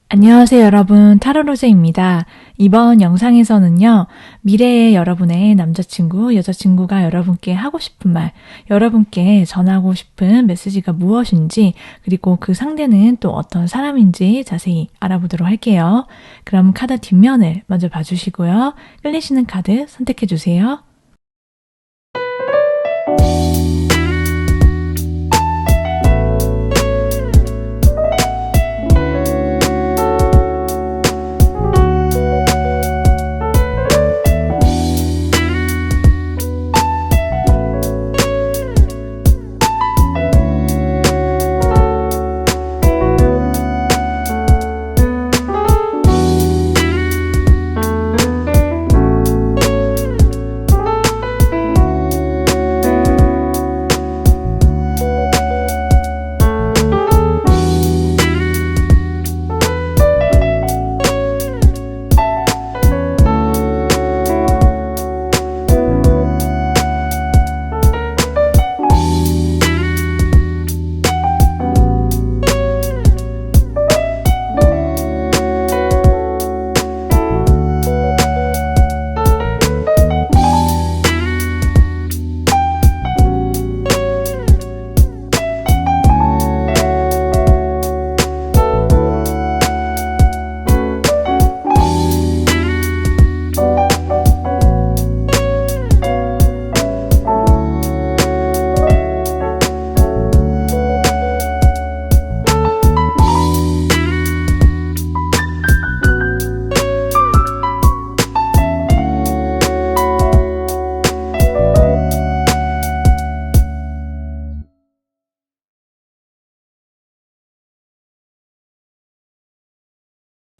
안녕하세요, 여러분. 타로로제입니다. 이번 영상에서는요, 미래의 여러분의 남자친구, 여자친구가 여러분께 하고 싶은 말, 여러분께 전하고 싶은 메시지가 무엇인지, 그리고 그 상대는 또 어떤 사람인지 자세히 알아보도록 할게요. 그럼 카드 뒷면을 먼저 봐주시고요. 끌리시는 카드 선택해주세요.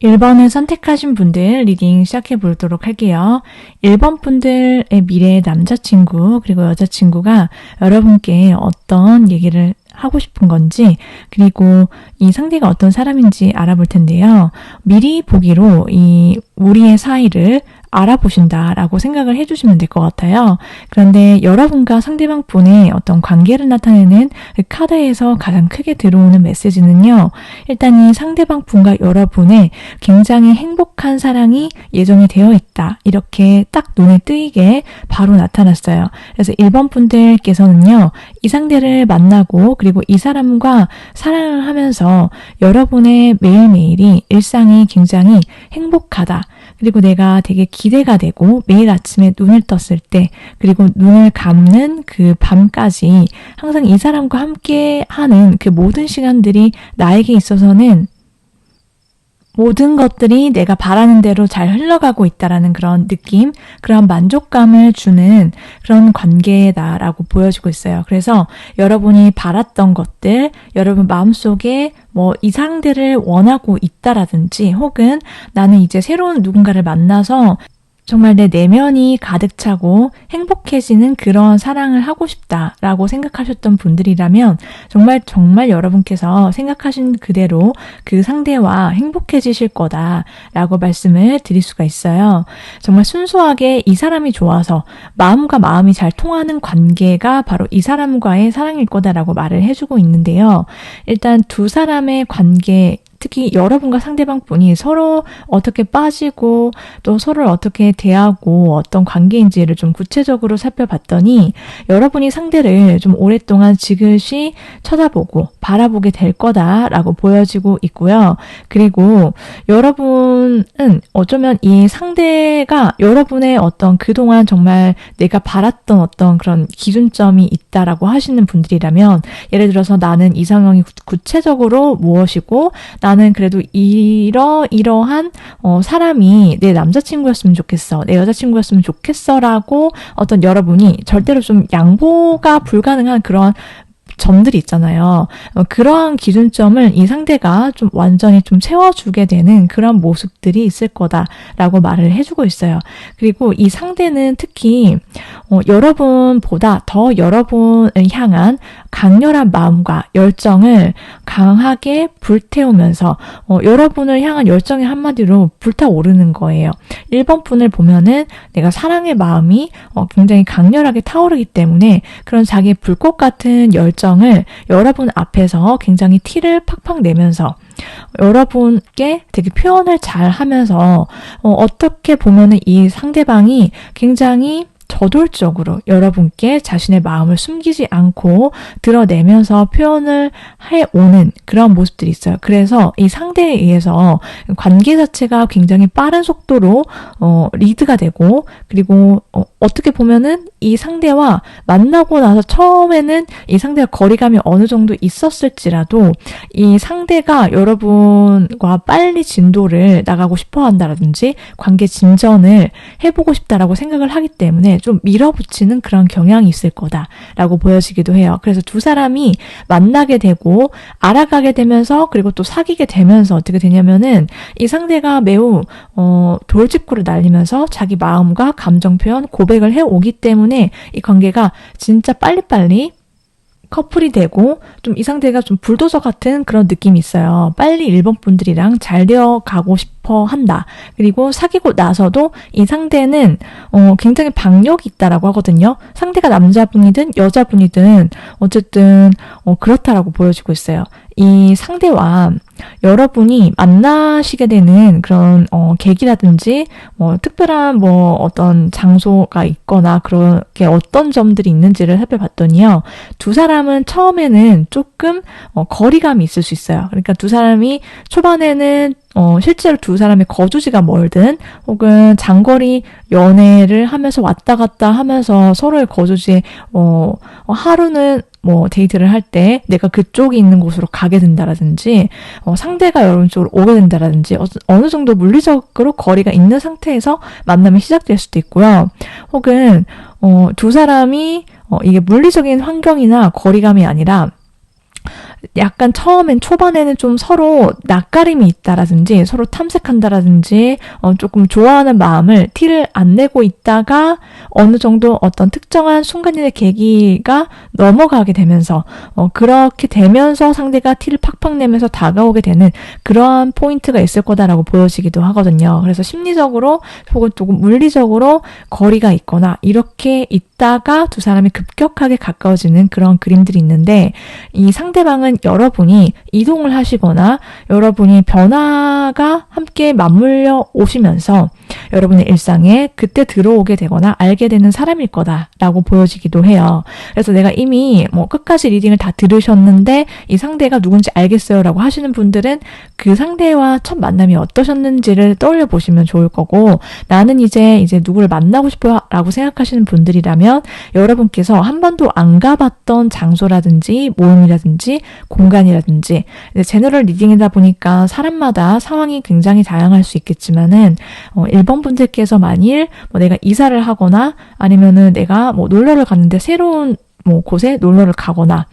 (1번을) 선택하신 분들 리딩 시작해 보도록 할게요. 1번 분들의 미래의 남자친구 그리고 여자친구가 여러분께 어떤 얘기를 하고 싶은 건지, 그리고 이 상대가 어떤 사람인지 알아볼 텐데요. 미리 보기로 우리의 사이를 알아보신다라고 생각을 해주시면 될 것 같아요. 그런데 여러분과 상대방 분의 어떤 관계를 나타내는 그 카드에서 가장 크게 들어오는 메시지는요. 일단 이 상대방 분과 여러분의 굉장히 행복한 사랑이 예정이 되어 있다. 이렇게 딱 눈에 띄게 바로 나타났어요. 그래서 1번 분들께서는요. 이 상대를 만나고 그리고 이 사람과 사랑을 하면서 여러분의 매일매일이 일상이 굉장히 행복하다. 그리고 내가 되게 기대가 되고 매일 아침에 눈을 떴을 때 그리고 눈을 감는 그 밤까지 항상 이 사람과 함께 하는 그 모든 시간들이 나에게 있어서는 모든 것들이 내가 바라는 대로 잘 흘러가고 있다라는 그런 느낌, 그런 만족감을 주는 그런 관계다라고 보여지고 있어요. 그래서 여러분이 바랐던 것들, 여러분 마음속에 이 상대를 원하고 있다라든지 혹은 나는 이제 새로운 누군가를 만나서 정말 내 내면이 가득 차고 행복해지는 그런 사랑을 하고 싶다라고 생각하셨던 분들이라면 정말 여러분께서 생각하신 그대로 그 상대와 행복해지실 거다라고 말씀을 드릴 수가 있어요. 정말 순수하게 이 사람이 좋아서 마음과 마음이 잘 통하는 관계가 바로 이 사람과의 사랑일 거다라고 말을 해주고 있는데요. 일단 두 사람의 관계, 특히 여러분과 상대방 분이 서로 어떻게 빠지고 또 서로를 어떻게 대하고 어떤 관계인지를 좀 구체적으로 살펴봤더니 여러분이 상대를 좀 오랫동안 지그시 쳐다보고 바라보게 될 거다라고 보여지고 있고요. 그리고 여러분은 어쩌면 이 상대가 여러분의 어떤 그동안 정말 내가 바랐던 어떤 그런 기준점이 있다라고 하시는 분들이라면, 예를 들어서 나는 이상형이 구체적으로 무엇이고 나는 그래도 이러한 사람이 내 남자친구였으면 좋겠어, 내 여자친구였으면 좋겠어라고 어떤 여러분이 절대로 좀 양보가 불가능한 그런 점들이 있잖아요. 그러한 기준점을 이 상대가 좀 완전히 좀 채워주게 되는 그런 모습들이 있을 거다라고 말을 해주고 있어요. 그리고 이 상대는 특히 여러분보다 더 여러분을 향한 강렬한 마음과 열정을 강하게 불태우면서 여러분을 향한 열정이 한마디로 불타오르는 거예요. 1번 분을 보면은 내가 사랑의 마음이 굉장히 강렬하게 타오르기 때문에 그런 자기의 불꽃 같은 열정 감정을 여러분 앞에서 굉장히 티를 팍팍 내면서 여러분께 되게 표현을 잘 하면서 어떻게 보면은 이 상대방이 굉장히 저돌적으로 여러분께 자신의 마음을 숨기지 않고 드러내면서 표현을 해오는 그런 모습들이 있어요. 그래서 이 상대에 의해서 관계 자체가 굉장히 빠른 속도로 리드가 되고, 그리고 어떻게 보면은 이 상대와 만나고 나서 처음에는 이 상대와 거리감이 어느 정도 있었을지라도 이 상대가 여러분과 빨리 진도를 나가고 싶어 한다라든지 관계 진전을 해보고 싶다라고 생각을 하기 때문에 좀 밀어붙이는 그런 경향이 있을 거다라고 보여지기도 해요. 그래서 두 사람이 만나게 되고 알아가게 되면서, 그리고 또 사귀게 되면서 어떻게 되냐면은 이 상대가 매우 돌직구를 날리면서 자기 마음과 감정 표현, 고백을 해오기 때문에 이 관계가 진짜 빨리빨리 커플이 되고 좀 이 상대가 좀 불도저 같은 그런 느낌이 있어요. 빨리 일본 분들이랑 잘 되어 가고 싶어 한다. 그리고 사귀고 나서도 이 상대는 굉장히 박력이 있다라고 하거든요. 상대가 남자분이든 여자분이든 어쨌든 그렇다라고 보여지고 있어요. 이 상대와 여러분이 만나시게 되는 그런 계기라든지 특별한 어떤 장소가 있거나 그렇게 어떤 점들이 있는지를 살펴봤더니요. 두 사람은 처음에는 조금 거리감이 있을 수 있어요. 그러니까 두 사람이 초반에는 실제로 두 사람의 거주지가 멀든 혹은 장거리 연애를 하면서 왔다 갔다 하면서 서로의 거주지에 하루는 데이트를 할 때 내가 그쪽이 있는 곳으로 가게 된다라든지 상대가 여러분 쪽으로 오게 된다라든지 어느 정도 물리적으로 거리가 있는 상태에서 만남이 시작될 수도 있고요. 혹은 두 사람이 이게 물리적인 환경이나 거리감이 아니라 약간 처음엔 초반에는 좀 서로 낯가림이 있다라든지 서로 탐색한다라든지 조금 좋아하는 마음을 티를 안 내고 있다가 어느 정도 어떤 특정한 순간의 계기가 넘어가게 되면서 그렇게 되면서 상대가 티를 팍팍 내면서 다가오게 되는 그러한 포인트가 있을 거다라고 보여지기도 하거든요. 그래서 심리적으로 혹은 조금 물리적으로 거리가 있거나 이렇게 있다가 두 사람이 급격하게 가까워지는 그런 그림들이 있는데, 이 상대방은 여러분이 이동을 하시거나 여러분이 변화가 함께 맞물려 오시면서 여러분의 일상에 그때 들어오게 되거나 알게 되는 사람일 거다라고 보여지기도 해요. 그래서 내가 이미 끝까지 리딩을 다 들으셨는데 이 상대가 누군지 알겠어요 라고 하시는 분들은 그 상대와 첫 만남이 어떠셨는지를 떠올려 보시면 좋을 거고, 나는 이제 누구를 만나고 싶어요 라고 생각하시는 분들이라면 여러분께서 한 번도 안 가봤던 장소라든지 모임이라든지 공간이라든지, 제너럴 리딩이다 보니까 사람마다 상황이 굉장히 다양할 수 있겠지만은 1번 분들께서 만일 내가 이사를 하거나 아니면은 내가 놀러를 갔는데 새로운 곳에 놀러를 가거나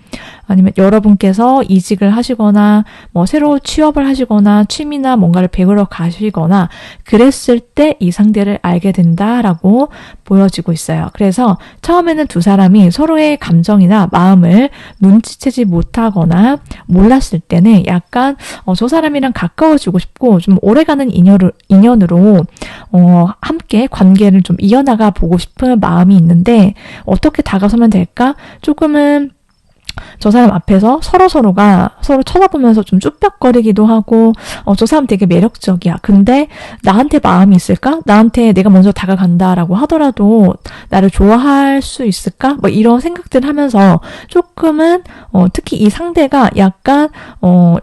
아니면 여러분께서 이직을 하시거나 새로 취업을 하시거나 취미나 뭔가를 배우러 가시거나 그랬을 때 이 상대를 알게 된다라고 보여지고 있어요. 그래서 처음에는 두 사람이 서로의 감정이나 마음을 눈치채지 못하거나 몰랐을 때는 약간 저 사람이랑 가까워지고 싶고 좀 오래가는 인연으로 함께 관계를 좀 이어나가 보고 싶은 마음이 있는데 어떻게 다가서면 될까? 조금은 저 사람 앞에서 서로가 서로 쳐다보면서 좀 쭈뼛거리기도 하고 저 사람 되게 매력적이야. 근데 나한테 마음이 있을까? 나한테 내가 먼저 다가간다라고 하더라도 나를 좋아할 수 있을까? 이런 생각들을 하면서 조금은 특히 이 상대가 약간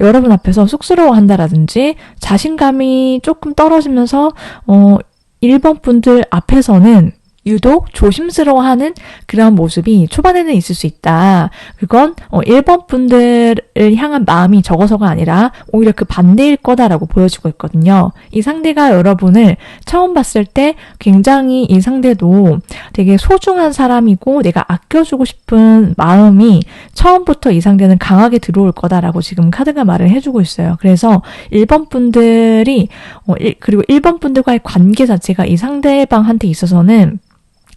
여러분 앞에서 쑥스러워한다라든지 자신감이 조금 떨어지면서 1번 분들 앞에서는 유독 조심스러워하는 그런 모습이 초반에는 있을 수 있다. 그건 1번 분들을 향한 마음이 적어서가 아니라 오히려 그 반대일 거다라고 보여지고 있거든요. 이 상대가 여러분을 처음 봤을 때 굉장히 이 상대도 되게 소중한 사람이고 내가 아껴주고 싶은 마음이 처음부터 이 상대는 강하게 들어올 거다라고 지금 카드가 말을 해주고 있어요. 그래서 1번 분들이 그리고 1번 분들과의 관계 자체가 이 상대방한테 있어서는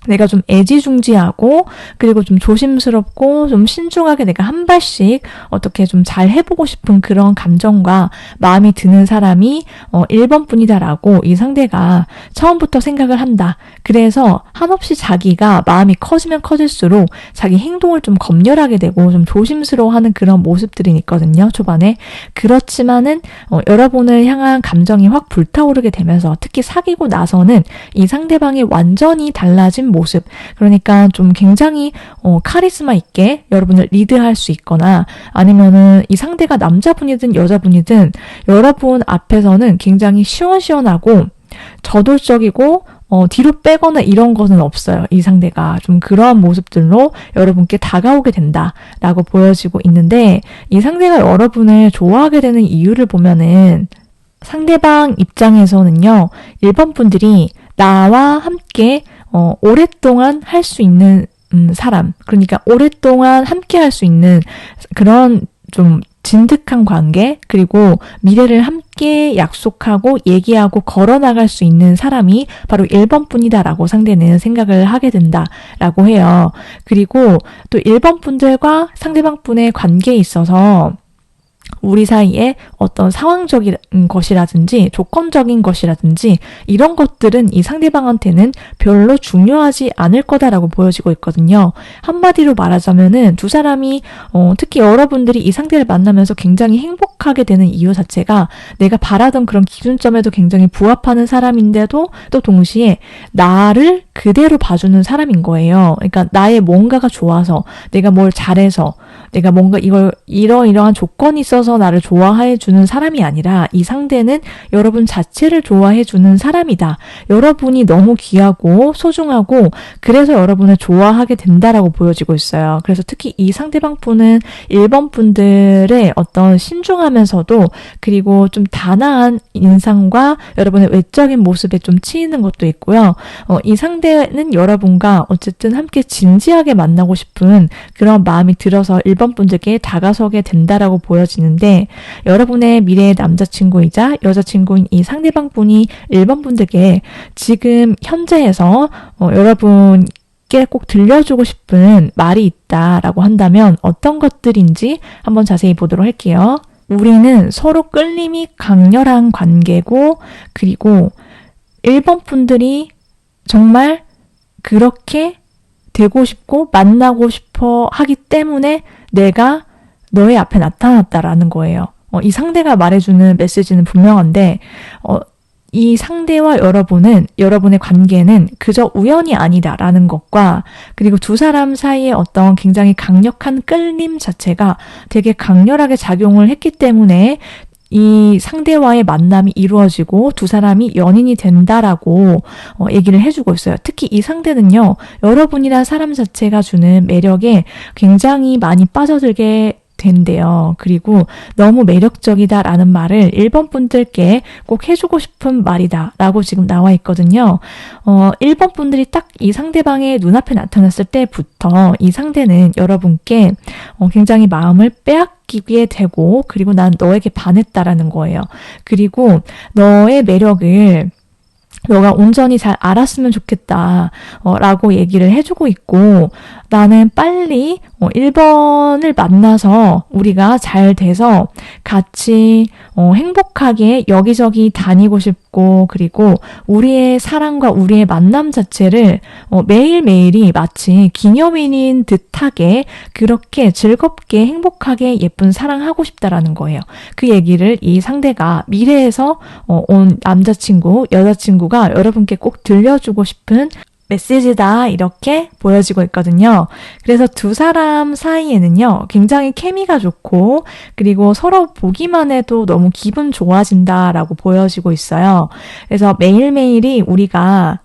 내가 좀 애지중지하고 그리고 좀 조심스럽고 좀 신중하게 내가 한 발씩 어떻게 좀 잘 해보고 싶은 그런 감정과 마음이 드는 사람이 1번 분이다라고 이 상대가 처음부터 생각을 한다. 그래서 한없이 자기가 마음이 커지면 커질수록 자기 행동을 좀 검열하게 되고 좀 조심스러워하는 그런 모습들이 있거든요. 초반에. 그렇지만은 여러분을 향한 감정이 확 불타오르게 되면서 특히 사귀고 나서는 이 상대방이 완전히 달라진 모습, 그러니까 좀 굉장히 카리스마 있게 여러분을 리드할 수 있거나 아니면은 이 상대가 남자분이든 여자분이든 여러분 앞에서는 굉장히 시원시원하고 저돌적이고 뒤로 빼거나 이런 것은 없어요. 이 상대가 좀 그러한 모습들로 여러분께 다가오게 된다라고 보여지고 있는데, 이 상대가 여러분을 좋아하게 되는 이유를 보면은 상대방 입장에서는요, 1번 분들이 나와 함께 오랫동안 할 수 있는 사람, 그러니까 오랫동안 함께 할 수 있는 그런 좀 진득한 관계, 그리고 미래를 함께 약속하고 얘기하고 걸어나갈 수 있는 사람이 바로 1번 분이다라고 상대는 생각을 하게 된다라고 해요. 그리고 또 1번 분들과 상대방 분의 관계에 있어서 우리 사이에 어떤 상황적인 것이라든지 조건적인 것이라든지 이런 것들은 이 상대방한테는 별로 중요하지 않을 거다라고 보여지고 있거든요. 한마디로 말하자면은 두 사람이 특히 여러분들이 이 상대를 만나면서 굉장히 행복하게 되는 이유 자체가 내가 바라던 그런 기준점에도 굉장히 부합하는 사람인데도 또 동시에 나를 그대로 봐주는 사람인 거예요. 그러니까 나의 뭔가가 좋아서, 내가 뭘 잘해서, 내가 뭔가 이러이러한 조건이 있어서 나를 좋아해 주는 사람이 아니라 이 상대는 여러분 자체를 좋아해 주는 사람이다. 여러분이 너무 귀하고 소중하고 그래서 여러분을 좋아하게 된다라고 보여지고 있어요. 그래서 특히 이 상대방 분은 1번 분들의 어떤 신중하면서도 그리고 좀 단아한 인상과 여러분의 외적인 모습에 좀 치이는 것도 있고요. 이 상대는 여러분과 어쨌든 함께 진지하게 만나고 싶은 그런 마음이 들어서 1번 분들께 다가서게 된다라고 보여지는데, 여러분의 미래의 남자친구이자 여자친구인 이 상대방 분이 1번 분들께 지금 현재에서 여러분께 꼭 들려주고 싶은 말이 있다라고 한다면 어떤 것들인지 한번 자세히 보도록 할게요. 우리는 서로 끌림이 강렬한 관계고, 그리고 1번 분들이 정말 그렇게 되고 싶고 만나고 싶어 하기 때문에 내가 너의 앞에 나타났다라는 거예요. 이 상대가 말해주는 메시지는 분명한데, 이 상대와 여러분은, 여러분의 관계는 그저 우연이 아니다라는 것과, 그리고 두 사람 사이에 어떤 굉장히 강력한 끌림 자체가 되게 강렬하게 작용을 했기 때문에 이 상대와의 만남이 이루어지고 두 사람이 연인이 된다라고 얘기를 해주고 있어요. 특히 이 상대는요, 여러분이란 사람 자체가 주는 매력에 굉장히 많이 빠져들게 된대요. 그리고 너무 매력적이다라는 말을 1번 분들께 꼭 해주고 싶은 말이다 라고 지금 나와 있거든요. 1번 분들이 딱 이 상대방의 눈앞에 나타났을 때부터 이 상대는 여러분께 굉장히 마음을 빼앗기게 되고, 그리고 난 너에게 반했다라는 거예요. 그리고 너의 매력을 너가 온전히 잘 알았으면 좋겠다 라고 얘기를 해주고 있고, 나는 빨리 1번을 만나서 우리가 잘 돼서 같이 행복하게 여기저기 다니고 싶고, 그리고 우리의 사랑과 우리의 만남 자체를 매일매일이 마치 기념일인 듯하게 그렇게 즐겁게 행복하게 예쁜 사랑하고 싶다라는 거예요. 그 얘기를 이 상대가 미래에서 온 남자친구, 여자친구가 여러분께 꼭 들려주고 싶은 메시지다, 이렇게 보여지고 있거든요. 그래서 두 사람 사이에는요, 굉장히 케미가 좋고, 그리고 서로 보기만 해도 너무 기분 좋아진다라고 보여지고 있어요. 그래서 매일매일이 우리가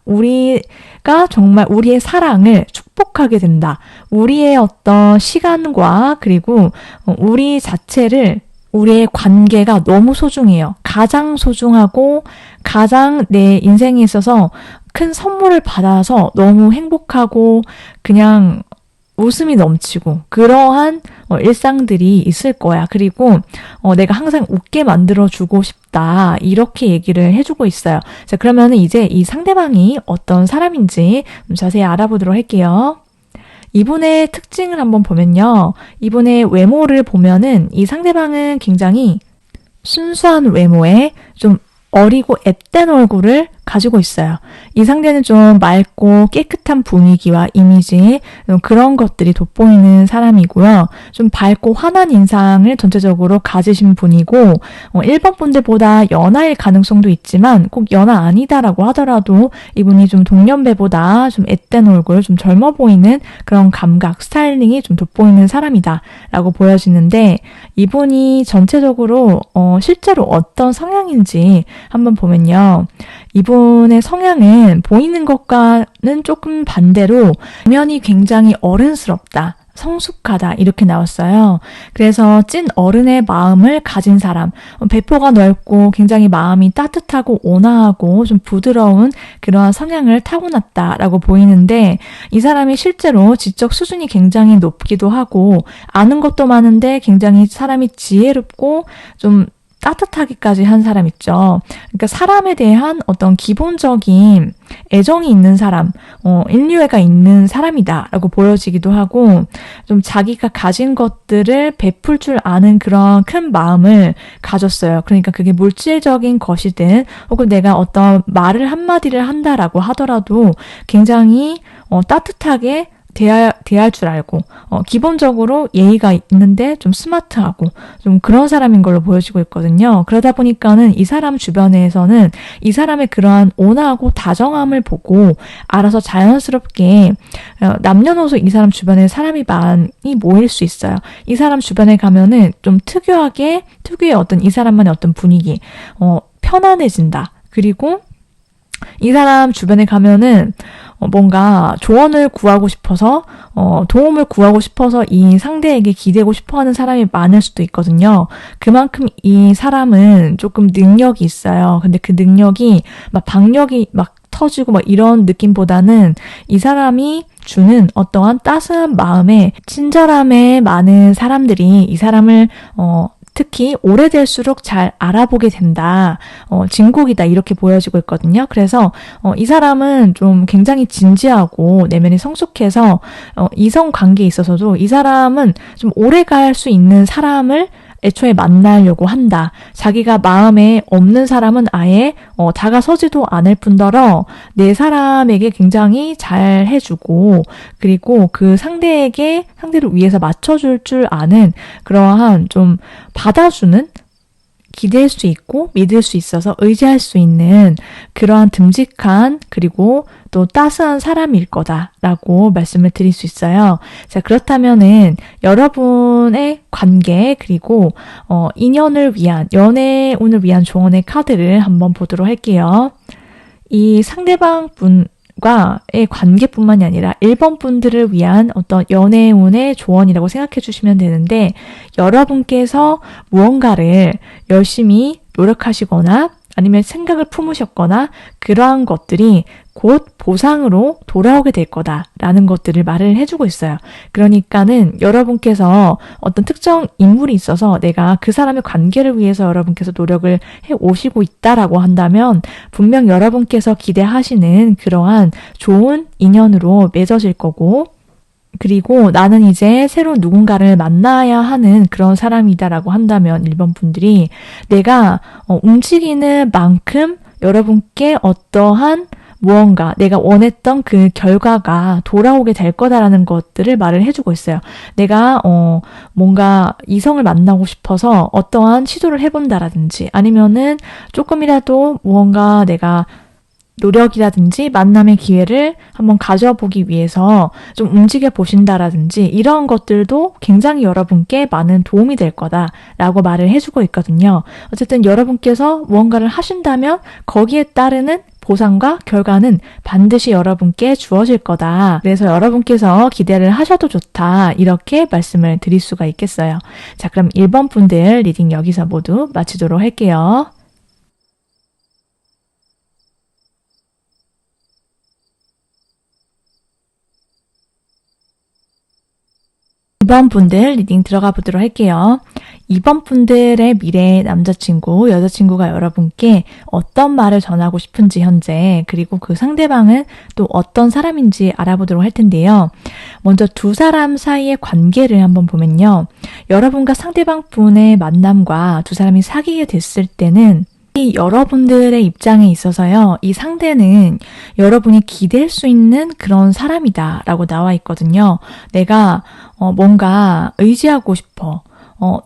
정말 우리의 사랑을 축복하게 된다. 우리의 어떤 시간과 그리고 우리 자체를, 우리의 관계가 너무 소중해요. 가장 소중하고 가장 내 인생에 있어서 큰 선물을 받아서 너무 행복하고 그냥 웃음이 넘치고 그러한 일상들이 있을 거야. 그리고 내가 항상 웃게 만들어주고 싶다. 이렇게 얘기를 해주고 있어요. 자, 그러면은 이제 이 상대방이 어떤 사람인지 좀 자세히 알아보도록 할게요. 이분의 특징을 한번 보면요. 이분의 외모를 보면은 이 상대방은 굉장히 순수한 외모에 좀 어리고 앳된 얼굴을 가지고 있어요. 이 상대는 좀 맑고 깨끗한 분위기와 이미지 그런 것들이 돋보이는 사람이고요. 좀 밝고 환한 인상을 전체적으로 가지신 분이고 1번 분들보다 연하일 가능성도 있지만 꼭 연하 아니다라고 하더라도 이분이 좀 동년배보다 좀 앳된 얼굴, 좀 젊어 보이는 그런 감각, 스타일링이 좀 돋보이는 사람이다라고 보여지는데 이분이 전체적으로 실제로 어떤 성향인지 한번 보면요. 이분의 성향은 보이는 것과는 조금 반대로 면이 굉장히 어른스럽다. 성숙하다 이렇게 나왔어요. 그래서 찐 어른의 마음을 가진 사람, 배포가 넓고 굉장히 마음이 따뜻하고 온화하고 좀 부드러운 그러한 성향을 타고났다라고 보이는데 이 사람이 실제로 지적 수준이 굉장히 높기도 하고 아는 것도 많은데 굉장히 사람이 지혜롭고 좀 따뜻하기까지 한 사람 있죠. 그러니까 사람에 대한 어떤 기본적인 애정이 있는 사람, 인류애가 있는 사람이다라고 보여지기도 하고 좀 자기가 가진 것들을 베풀 줄 아는 그런 큰 마음을 가졌어요. 그러니까 그게 물질적인 것이든 혹은 내가 어떤 말을 한마디를 한다라고 하더라도 굉장히 따뜻하게 대할 줄 알고, 기본적으로 예의가 있는데 좀 스마트하고, 좀 그런 사람인 걸로 보여지고 있거든요. 그러다 보니까는 이 사람 주변에서는 이 사람의 그러한 온화하고 다정함을 보고 알아서 자연스럽게 남녀노소 이 사람 주변에 사람이 많이 모일 수 있어요. 이 사람 주변에 가면은 좀 특유의 어떤 이 사람만의 어떤 분위기, 편안해진다. 그리고 이 사람 주변에 가면은 뭔가 조언을 구하고 싶어서 도움을 구하고 싶어서 이 상대에게 기대고 싶어하는 사람이 많을 수도 있거든요. 그만큼 이 사람은 조금 능력이 있어요. 근데 그 능력이 막 박력이 막 터지고 막 이런 느낌보다는 이 사람이 주는 어떠한 따스한 마음에 친절함에 많은 사람들이 이 사람을 특히 오래될수록 잘 알아보게 된다. 진국이다. 이렇게 보여지고 있거든요. 그래서 이 사람은 좀 굉장히 진지하고 내면이 성숙해서 이성 관계에 있어서도 이 사람은 좀 오래 갈 수 있는 사람을 애초에 만나려고 한다. 자기가 마음에 없는 사람은 아예 다가서지도 않을 뿐더러 내 사람에게 굉장히 잘 해주고 그리고 그 상대를 위해서 맞춰줄 줄 아는 그러한 좀 받아주는 기댈 수 있고 믿을 수 있어서 의지할 수 있는 그러한 듬직한 그리고 또 따스한 사람일 거다라고 말씀을 드릴 수 있어요. 자, 그렇다면은 여러분의 관계 그리고 인연을 위한 연애운을 위한 조언의 카드를 한번 보도록 할게요. 이 상대방 분과의 관계뿐만이 아니라 1번 분들을 위한 어떤 연애운의 조언이라고 생각해 주시면 되는데 여러분께서 무언가를 열심히 노력하시거나 아니면 생각을 품으셨거나 그러한 것들이 곧 보상으로 돌아오게 될 거다라는 것들을 말을 해주고 있어요. 그러니까는 여러분께서 어떤 특정 인물이 있어서 내가 그 사람의 관계를 위해서 여러분께서 노력을 해 오시고 있다라고 한다면 분명 여러분께서 기대하시는 그러한 좋은 인연으로 맺어질 거고 그리고 나는 이제 새로운 누군가를 만나야 하는 그런 사람이다라고 한다면 1번 분들이 내가 움직이는 만큼 여러분께 어떠한 무언가 내가 원했던 그 결과가 돌아오게 될 거다라는 것들을 말을 해주고 있어요. 내가 뭔가 이성을 만나고 싶어서 어떠한 시도를 해본다라든지 아니면은 조금이라도 무언가 내가 노력이라든지 만남의 기회를 한번 가져보기 위해서 좀 움직여 보신다라든지 이런 것들도 굉장히 여러분께 많은 도움이 될 거다라고 말을 해주고 있거든요. 어쨌든 여러분께서 무언가를 하신다면 거기에 따르는 보상과 결과는 반드시 여러분께 주어질 거다. 그래서 여러분께서 기대를 하셔도 좋다. 이렇게 말씀을 드릴 수가 있겠어요. 자, 그럼 1번 분들 리딩 여기서 모두 마치도록 할게요. 2번 분들 리딩 들어가 보도록 할게요. 2번 분들의 미래의 남자친구, 여자친구가 여러분께 어떤 말을 전하고 싶은지 현재, 그리고 그 상대방은 또 어떤 사람인지 알아보도록 할 텐데요. 먼저 두 사람 사이의 관계를 한번 보면요. 여러분과 상대방 분의 만남과 두 사람이 사귀게 됐을 때는 이 여러분들의 입장에 있어서요, 이 상대는 여러분이 기댈 수 있는 그런 사람이다 라고 나와 있거든요. 내가 뭔가 의지하고 싶어.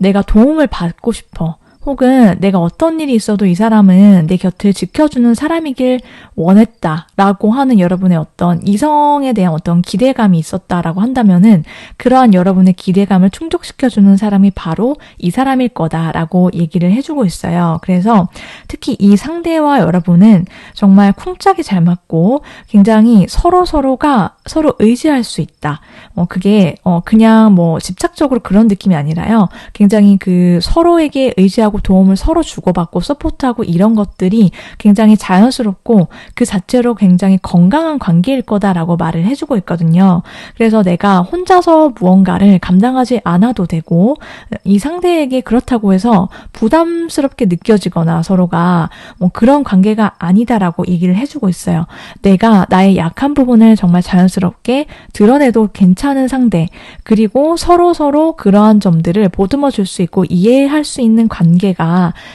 내가 도움을 받고 싶어. 혹은 내가 어떤 일이 있어도 이 사람은 내 곁을 지켜주는 사람이길 원했다라고 하는 여러분의 어떤 이성에 대한 어떤 기대감이 있었다라고 한다면은 그러한 여러분의 기대감을 충족시켜주는 사람이 바로 이 사람일 거다라고 얘기를 해주고 있어요. 그래서 특히 이 상대와 여러분은 정말 쿵짝이 잘 맞고 굉장히 서로가 서로 의지할 수 있다. 그게 그냥 뭐 집착적으로 그런 느낌이 아니라요. 굉장히 그 서로에게 의지하고 도움을 서로 주고받고 서포트하고 이런 것들이 굉장히 자연스럽고 그 자체로 굉장히 건강한 관계일 거다라고 말을 해주고 있거든요. 그래서 내가 혼자서 무언가를 감당하지 않아도 되고 이 상대에게 그렇다고 해서 부담스럽게 느껴지거나 서로가 뭐 그런 관계가 아니다라고 얘기를 해주고 있어요. 내가 나의 약한 부분을 정말 자연스럽게 드러내도 괜찮은 상대, 그리고 서로 그러한 점들을 보듬어 줄 수 있고 이해할 수 있는 관계가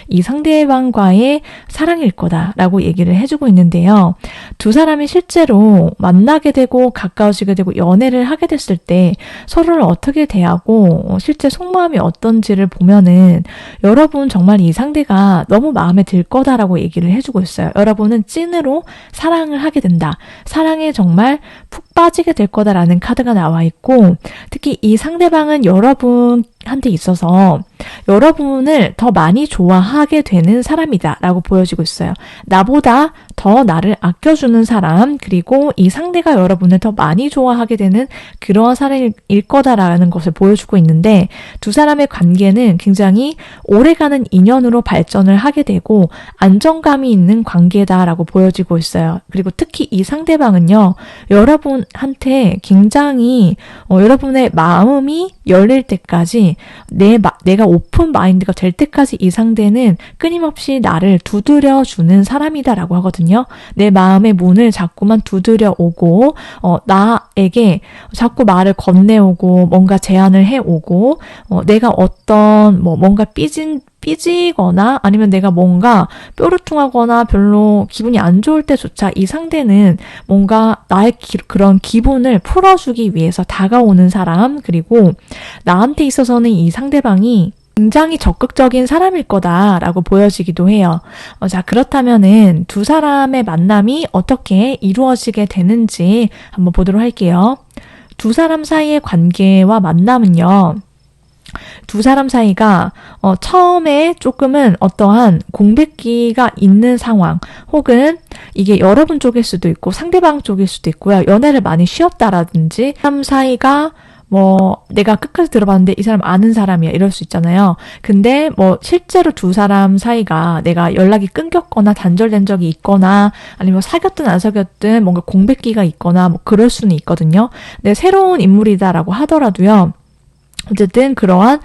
이 상대방과의 사랑일 거다라고 얘기를 해주고 있는데요. 두 사람이 실제로 만나게 되고 가까워지게 되고 연애를 하게 됐을 때 서로를 어떻게 대하고 실제 속마음이 어떤지를 보면은 여러분 정말 이 상대가 너무 마음에 들 거다라고 얘기를 해주고 있어요. 여러분은 찐으로 사랑을 하게 된다. 사랑에 정말 푹 빠지게 될 거다라는 카드가 나와 있고, 특히 이 상대방은 여러분한테 있어서 여러분을 더 많이 좋아하게 되는 사람이다 라고 보여지고 있어요. 나보다 더 나를 아껴주는 사람, 그리고 이 상대가 여러분을 더 많이 좋아하게 되는 그런 사람일 거다라는 것을 보여주고 있는데, 두 사람의 관계는 굉장히 오래가는 인연으로 발전을 하게 되고 안정감이 있는 관계다라고 보여지고 있어요. 그리고 특히 이 상대방은요, 여러분한테 굉장히 여러분의 마음이 열릴 때까지 내가 오픈 마인드가 될 때까지 이 상대는 끊임없이 나를 두드려 주는 사람이다라고 하거든요. 내 마음의 문을 자꾸만 두드려 오고 나에게 자꾸 말을 건네오고 뭔가 제안을 해오고 내가 어떤 뭔가 삐지거나 아니면 내가 뭔가 뾰루퉁하거나 별로 기분이 안 좋을 때조차 이 상대는 뭔가 나의 그런 기분을 풀어주기 위해서 다가오는 사람, 그리고 나한테 있어서는 이 상대방이 굉장히 적극적인 사람일 거다라고 보여지기도 해요. 자, 그렇다면은 두 사람의 만남이 어떻게 이루어지게 되는지 한번 보도록 할게요. 두 사람 사이의 관계와 만남은요, 두 사람 사이가 처음에 조금은 어떠한 공백기가 있는 상황, 혹은 이게 여러분 쪽일 수도 있고 상대방 쪽일 수도 있고요. 연애를 많이 쉬었다라든지 사람 사이가 내가 끝까지 들어봤는데 이 사람 아는 사람이야 이럴 수 있잖아요. 근데 실제로 두 사람 사이가 내가 연락이 끊겼거나 단절된 적이 있거나 아니면 사귀었든 안 사귀었든 뭔가 공백기가 있거나 그럴 수는 있거든요. 근데 새로운 인물이다라고 하더라도요, 어쨌든 그러한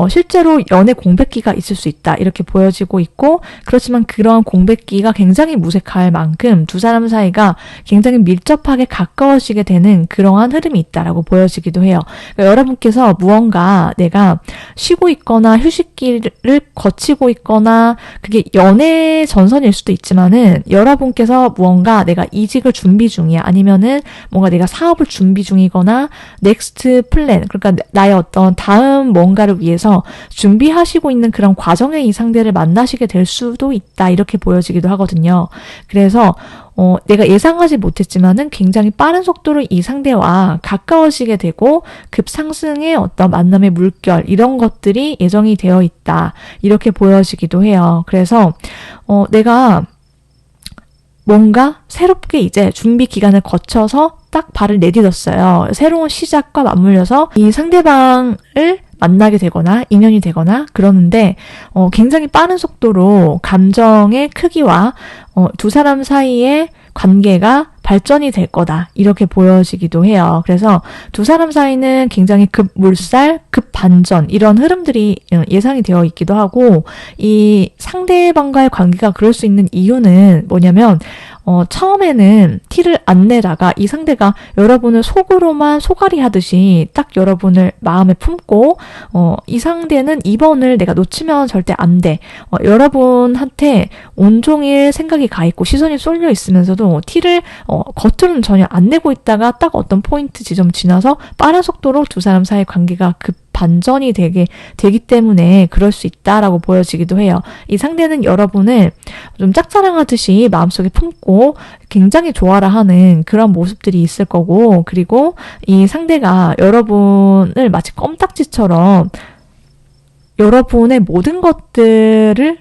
실제로 연애 공백기가 있을 수 있다 이렇게 보여지고 있고, 그렇지만 그러한 공백기가 굉장히 무색할 만큼 두 사람 사이가 굉장히 밀접하게 가까워지게 되는 그러한 흐름이 있다라고 보여지기도 해요. 그러니까 여러분께서 무언가 내가 쉬고 있거나 휴식기를 거치고 있거나 그게 연애 전선일 수도 있지만은 여러분께서 무언가 내가 이직을 준비 중이야, 아니면은 뭔가 내가 사업을 준비 중이거나 넥스트 플랜, 그러니까 나의 어떤 다음 뭔가를 위해서 준비하시고 있는 그런 과정에 이 상대를 만나시게 될 수도 있다 이렇게 보여지기도 하거든요. 그래서 내가 예상하지 못했지만은 굉장히 빠른 속도로 이 상대와 가까워지게 되고 급상승의 어떤 만남의 물결 이런 것들이 예정이 되어 있다 이렇게 보여지기도 해요. 그래서 내가 뭔가 새롭게 이제 준비 기간을 거쳐서 딱 발을 내딛었어요. 새로운 시작과 맞물려서 이 상대방을 만나게 되거나 인연이 되거나 그러는데 굉장히 빠른 속도로 감정의 크기와 두 사람 사이의 관계가 발전이 될 거다. 이렇게 보여지기도 해요. 그래서 두 사람 사이는 굉장히 급물살, 급반전 이런 흐름들이 예상이 되어 있기도 하고 이 상대방과의 관계가 그럴 수 있는 이유는 뭐냐면 처음에는 티를 안 내다가 이 상대가 여러분을 속으로만 소갈이 하듯이 딱 여러분을 마음에 품고 이 상대는 이번을 내가 놓치면 절대 안 돼. 여러분한테 온종일 생각이 가 있고 시선이 쏠려 있으면서도 티를 겉으로는 전혀 안 내고 있다가 딱 어떤 포인트 지점 지나서 빠른 속도로 두 사람 사이 관계가 반전이 되기 때문에 그럴 수 있다라고 보여지기도 해요. 이 상대는 여러분을 좀 짝사랑하듯이 마음속에 품고 굉장히 좋아라 하는 그런 모습들이 있을 거고, 그리고 이 상대가 여러분을 마치 껌딱지처럼 여러분의 모든 것들을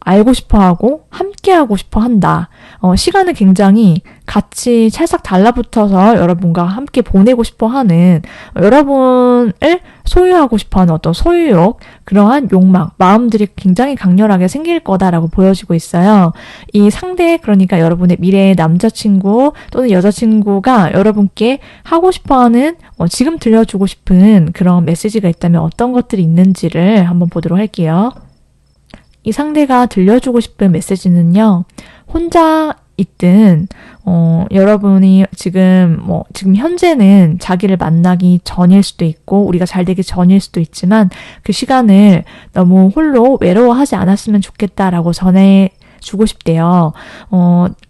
알고 싶어 하고 함께 하고 싶어 한다. 시간을 굉장히 같이 찰싹 달라붙어서 여러분과 함께 보내고 싶어 하는, 여러분을 소유하고 싶어 하는 어떤 소유욕, 그러한 욕망, 마음들이 굉장히 강렬하게 생길 거다라고 보여지고 있어요. 이 상대, 그러니까 여러분의 미래의 남자친구 또는 여자친구가 여러분께 하고 싶어 하는, 지금 들려주고 싶은 그런 메시지가 있다면 어떤 것들이 있는지를 한번 보도록 할게요. 이 상대가 들려주고 싶은 메시지는요, 혼자 있든, 여러분이 지금 현재는 자기를 만나기 전일 수도 있고, 우리가 잘 되기 전일 수도 있지만, 그 시간을 너무 홀로 외로워하지 않았으면 좋겠다라고 전해주고 싶대요.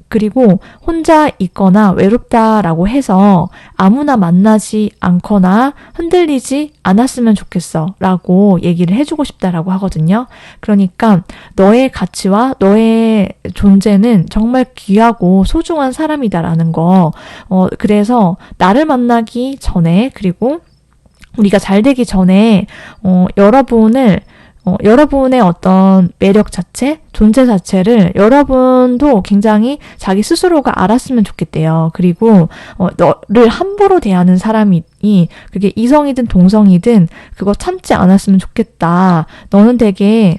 그리고 혼자 있거나 외롭다라고 해서 아무나 만나지 않거나 흔들리지 않았으면 좋겠어 라고 얘기를 해주고 싶다라고 하거든요. 그러니까 너의 가치와 너의 존재는 정말 귀하고 소중한 사람이다라는 거. 그래서 나를 만나기 전에, 그리고 우리가 잘 되기 전에 여러분의 어떤 매력 자체, 존재 자체를 여러분도 굉장히 자기 스스로가 알았으면 좋겠대요. 그리고 너를 함부로 대하는 사람이 그게 이성이든 동성이든 그거 참지 않았으면 좋겠다. 너는 되게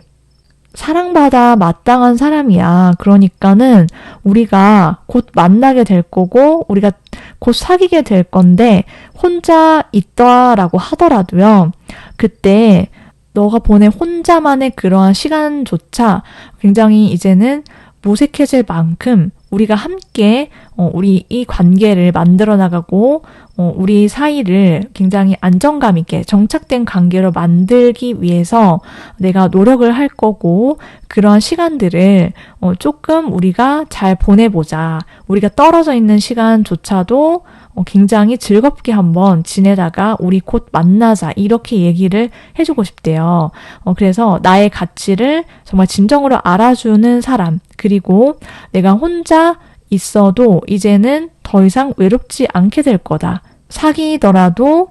사랑받아 마땅한 사람이야. 그러니까는 우리가 곧 만나게 될 거고 우리가 곧 사귀게 될 건데 혼자 있다라고 하더라도요. 그때 너가 보낸 혼자만의 그러한 시간조차 굉장히 이제는 무색해질 만큼 우리가 함께 우리 이 관계를 만들어 나가고 우리 사이를 굉장히 안정감 있게 정착된 관계로 만들기 위해서 내가 노력을 할 거고, 그러한 시간들을 조금 우리가 잘 보내보자. 우리가 떨어져 있는 시간조차도 굉장히 즐겁게 한번 지내다가 우리 곧 만나자, 이렇게 얘기를 해주고 싶대요. 그래서 나의 가치를 정말 진정으로 알아주는 사람, 그리고 내가 혼자 있어도 이제는 더 이상 외롭지 않게 될 거다. 사귀더라도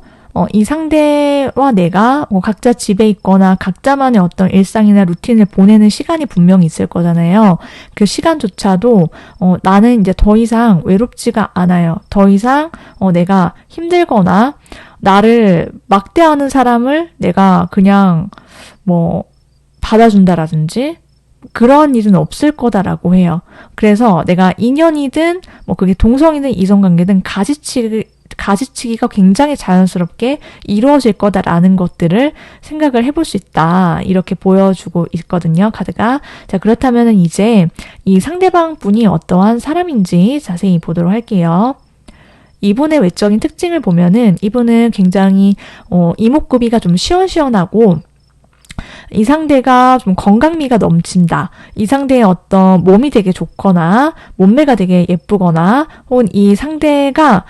이 상대와 내가 각자 집에 있거나 각자만의 어떤 일상이나 루틴을 보내는 시간이 분명히 있을 거잖아요. 그 시간조차도 나는 이제 더 이상 외롭지가 않아요. 더 이상 내가 힘들거나 나를 막대하는 사람을 내가 그냥 받아준다라든지 그런 일은 없을 거다라고 해요. 그래서 내가 인연이든 그게 동성이든 이성관계든 가지치기가 굉장히 자연스럽게 이루어질 거다라는 것들을 생각을 해볼 수 있다. 이렇게 보여주고 있거든요, 카드가. 자, 그렇다면 이제 이 상대방 분이 어떠한 사람인지 자세히 보도록 할게요. 이분의 외적인 특징을 보면은 이분은 굉장히 이목구비가 좀 시원시원하고 이 상대가 좀 건강미가 넘친다. 이 상대의 어떤 몸이 되게 좋거나 몸매가 되게 예쁘거나 혹은 이 상대가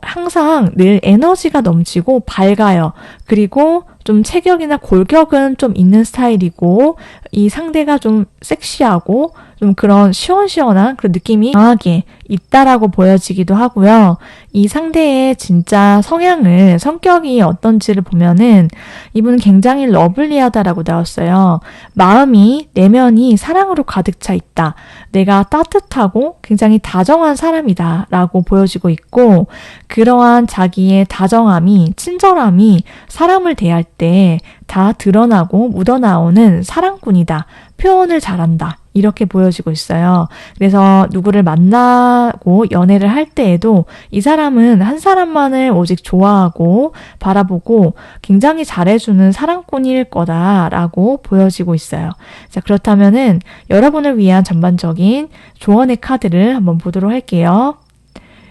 항상 늘 에너지가 넘치고 밝아요. 그리고 좀 체격이나 골격은 좀 있는 스타일이고 이 상대가 좀 섹시하고 좀 그런 시원시원한 그런 느낌이 강하게 있다라고 보여지기도 하고요. 이 상대의 진짜 성격이 어떤지를 보면은 이분은 굉장히 러블리하다라고 나왔어요. 마음이, 내면이 사랑으로 가득 차 있다. 내가 따뜻하고 굉장히 다정한 사람이다 라고 보여지고 있고, 그러한 자기의 다정함이, 친절함이 사람을 대할 때 다 드러나고 묻어나오는 사랑꾼이다. 표현을 잘한다. 이렇게 보여지고 있어요. 그래서 누구를 만나고 연애를 할 때에도 이 사람은 한 사람만을 오직 좋아하고 바라보고 굉장히 잘해주는 사랑꾼일 거다라고 보여지고 있어요. 자, 그렇다면은 여러분을 위한 전반적인 조언의 카드를 한번 보도록 할게요.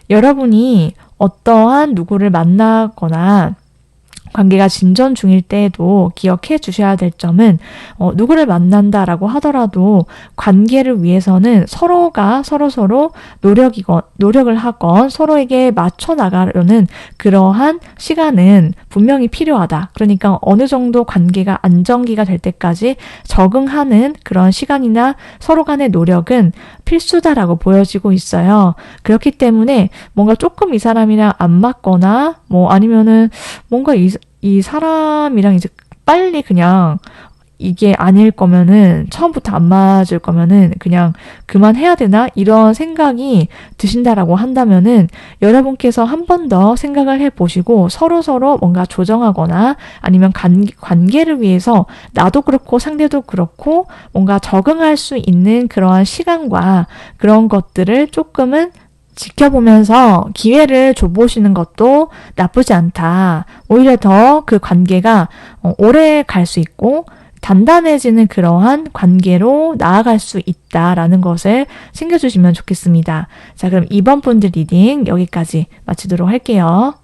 여러분이 어떠한 누구를 만나거나 관계가 진전 중일 때에도 기억해 주셔야 될 점은 누구를 만난다라고 하더라도 관계를 위해서는 서로가 서로 노력을 하건 서로에게 맞춰 나가려는 그러한 시간은 분명히 필요하다. 그러니까 어느 정도 관계가 안정기가 될 때까지 적응하는 그런 시간이나 서로 간의 노력은 필수다라고 보여지고 있어요. 그렇기 때문에 뭔가 조금 이 사람이랑 안 맞거나 아니면은 뭔가 이 사람이랑 이제 빨리 그냥 이게 아닐 거면은 처음부터 안 맞을 거면은 그냥 그만해야 되나? 이런 생각이 드신다라고 한다면은 여러분께서 한 번 더 생각을 해보시고 서로 뭔가 조정하거나 아니면 관계를 위해서 나도 그렇고 상대도 그렇고 뭔가 적응할 수 있는 그러한 시간과 그런 것들을 조금은 지켜보면서 기회를 줘보시는 것도 나쁘지 않다. 오히려 더 그 관계가 오래 갈 수 있고 단단해지는 그러한 관계로 나아갈 수 있다라는 것을 챙겨주시면 좋겠습니다. 자, 그럼 이번 분들 리딩 여기까지 마치도록 할게요.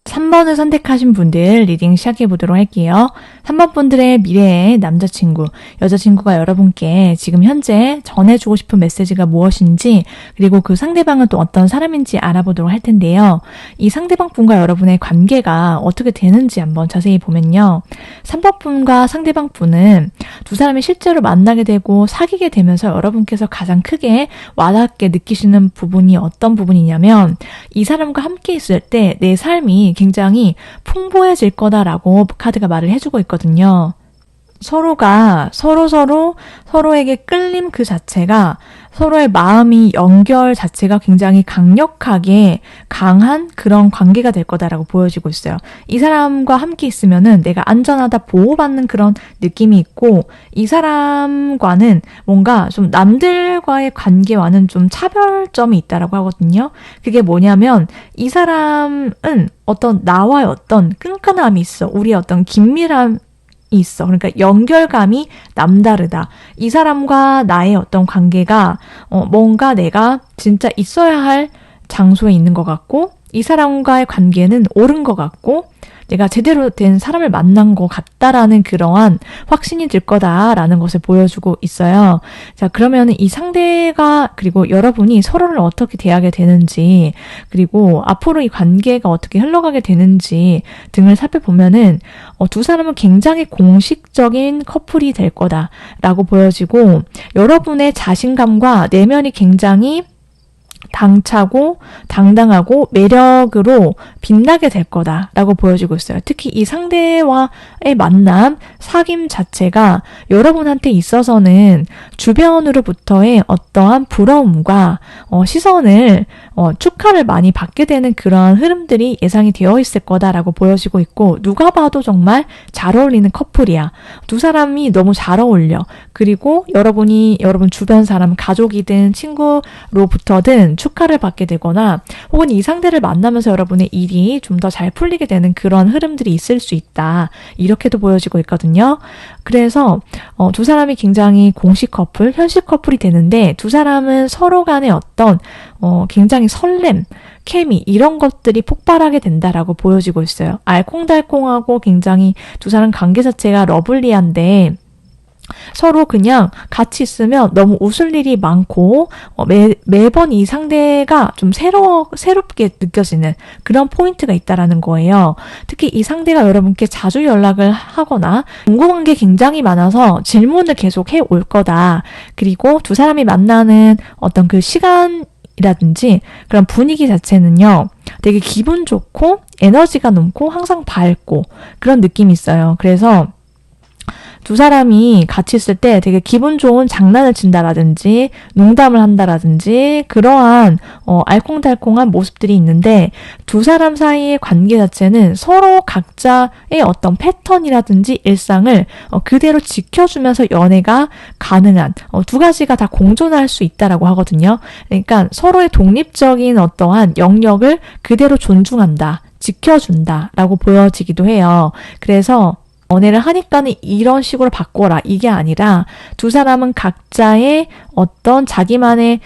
3번을 선택하신 분들 리딩 시작해 보도록 할게요. 3번 분들의 미래의 남자친구, 여자친구가 여러분께 지금 현재 전해주고 싶은 메시지가 무엇인지 그리고 그 상대방은 또 어떤 사람인지 알아보도록 할 텐데요. 이 상대방 분과 여러분의 관계가 어떻게 되는지 한번 자세히 보면요. 3번 분과 상대방 분은 두 사람이 실제로 만나게 되고 사귀게 되면서 여러분께서 가장 크게 와닿게 느끼시는 부분이 어떤 부분이냐면 이 사람과 함께 있을 때 내 삶이 굉장히 풍부해질 거다라고 카드가 말을 해주고 있거든요. 서로가 서로에게 끌림 그 자체가 서로의 마음이 연결 자체가 굉장히 강력하게 강한 그런 관계가 될 거다라고 보여지고 있어요. 이 사람과 함께 있으면은 내가 안전하다 보호받는 그런 느낌이 있고 이 사람과는 뭔가 좀 남들과의 관계와는 좀 차별점이 있다라고 하거든요. 그게 뭐냐면 이 사람은 나와의 어떤 끈끈함이 있어. 우리의 어떤 긴밀함 있어. 그러니까 연결감이 남다르다. 이 사람과 나의 어떤 관계가 뭔가 내가 진짜 있어야 할 장소에 있는 것 같고 이 사람과의 관계는 옳은 것 같고 내가 제대로 된 사람을 만난 것 같다라는 그러한 확신이 들 거다라는 것을 보여주고 있어요. 자, 그러면 이 상대가 그리고 여러분이 서로를 어떻게 대하게 되는지 그리고 앞으로 이 관계가 어떻게 흘러가게 되는지 등을 살펴보면은 두 사람은 굉장히 공식적인 커플이 될 거다라고 보여지고 여러분의 자신감과 내면이 굉장히 당차고 당당하고 매력으로 빛나게 될 거다라고 보여지고 있어요. 특히 이 상대와의 만남, 사귐 자체가 여러분한테 있어서는 주변으로부터의 어떠한 부러움과 시선을 축하를 많이 받게 되는 그러한 흐름들이 예상이 되어 있을 거다라고 보여지고 있고 누가 봐도 정말 잘 어울리는 커플이야. 두 사람이 너무 잘 어울려. 그리고 여러분 주변 사람, 가족이든 친구로부터든 축하를 받게 되거나 혹은 이 상대를 만나면서 여러분의 일이 좀 더 잘 풀리게 되는 그런 흐름들이 있을 수 있다. 이렇게도 보여지고 있거든요. 그래서 두 사람이 굉장히 공식 커플, 현실 커플이 되는데 두 사람은 서로 간의 어떤 굉장히 설렘, 케미 이런 것들이 폭발하게 된다라고 보여지고 있어요. 알콩달콩하고 굉장히 두 사람 관계 자체가 러블리한데 서로 그냥 같이 있으면 너무 웃을 일이 많고 매번 이 상대가 좀 새롭게 느껴지는 그런 포인트가 있다라는 거예요. 특히 이 상대가 여러분께 자주 연락을 하거나 궁금한 게 굉장히 많아서 질문을 계속 해올 거다. 그리고 두 사람이 만나는 어떤 그 시간이라든지 그런 분위기 자체는요. 되게 기분 좋고 에너지가 넘고 항상 밝고 그런 느낌이 있어요. 그래서 두 사람이 같이 있을 때 되게 기분 좋은 장난을 친다라든지 농담을 한다라든지 그러한 알콩달콩한 모습들이 있는데 두 사람 사이의 관계 자체는 서로 각자의 어떤 패턴이라든지 일상을 그대로 지켜주면서 연애가 가능한 두 가지가 다 공존할 수 있다라고 하거든요. 그러니까 서로의 독립적인 어떠한 영역을 그대로 존중한다, 지켜준다라고 보여지기도 해요. 그래서 연애를 하니까는 이런 식으로 바꿔라 이게 아니라 두 사람은 각자의 어떤 자기만의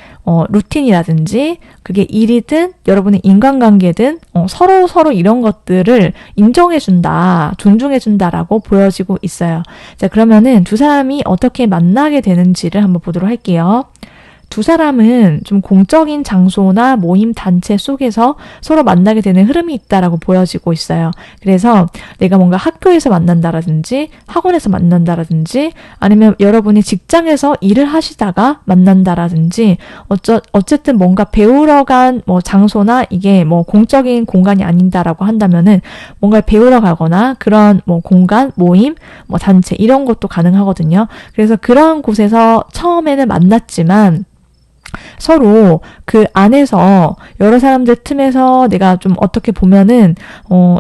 루틴이라든지 그게 일이든 여러분의 인간관계든 서로 이런 것들을 인정해준다, 존중해준다라고 보여지고 있어요. 자, 그러면은 두 사람이 어떻게 만나게 되는지를 한번 보도록 할게요. 두 사람은 좀 공적인 장소나 모임 단체 속에서 서로 만나게 되는 흐름이 있다라고 보여지고 있어요. 그래서 내가 뭔가 학교에서 만난다라든지 학원에서 만난다라든지 아니면 여러분이 직장에서 일을 하시다가 만난다라든지 어쨌든 뭔가 배우러 간 장소나 이게 공적인 공간이 아닌다라고 한다면은 뭔가를 배우러 가거나 그런 공간, 모임, 단체 이런 것도 가능하거든요. 그래서 그런 곳에서 처음에는 만났지만 서로 그 안에서 여러 사람들 틈에서 내가 좀 어떻게 보면은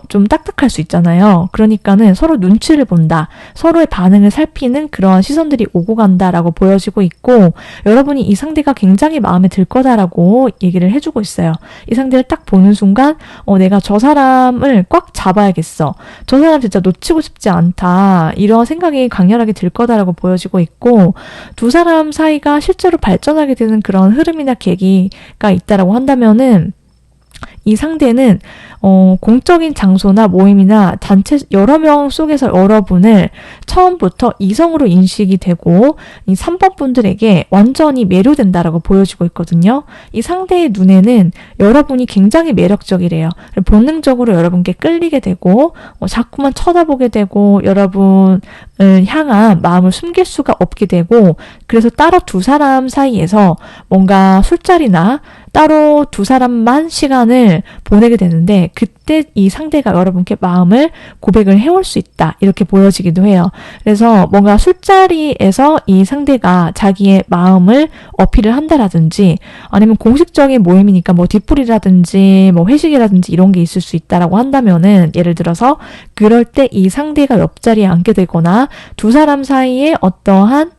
좀 딱딱할 수 있잖아요. 그러니까는 서로 눈치를 본다. 서로의 반응을 살피는 그런 시선들이 오고 간다라고 보여지고 있고 여러분이 이 상대가 굉장히 마음에 들 거다라고 얘기를 해주고 있어요. 이 상대를 딱 보는 순간 내가 저 사람을 꽉 잡아야겠어. 저 사람 진짜 놓치고 싶지 않다. 이런 생각이 강렬하게 들 거다라고 보여지고 있고 두 사람 사이가 실제로 발전하게 되는 그런 흐름이나 계기가 있다라고 한다면은 이 상대는 공적인 장소나 모임이나 단체 여러 명 속에서 여러분을 처음부터 이성으로 인식이 되고 이 3번 분들에게 완전히 매료된다라고 보여지고 있거든요. 이 상대의 눈에는 여러분이 굉장히 매력적이래요. 본능적으로 여러분께 끌리게 되고 자꾸만 쳐다보게 되고 여러분을 향한 마음을 숨길 수가 없게 되고 그래서 따로 두 사람 사이에서 뭔가 술자리나 따로 두 사람만 시간을 보내게 되는데 그때 이 상대가 여러분께 마음을 고백을 해올 수 있다. 이렇게 보여지기도 해요. 그래서 뭔가 술자리에서 이 상대가 자기의 마음을 어필을 한다라든지 아니면 공식적인 모임이니까 뒷풀이라든지 회식이라든지 이런 게 있을 수 있다라고 한다면은 예를 들어서 그럴 때 이 상대가 옆자리에 앉게 되거나 두 사람 사이에 어떠한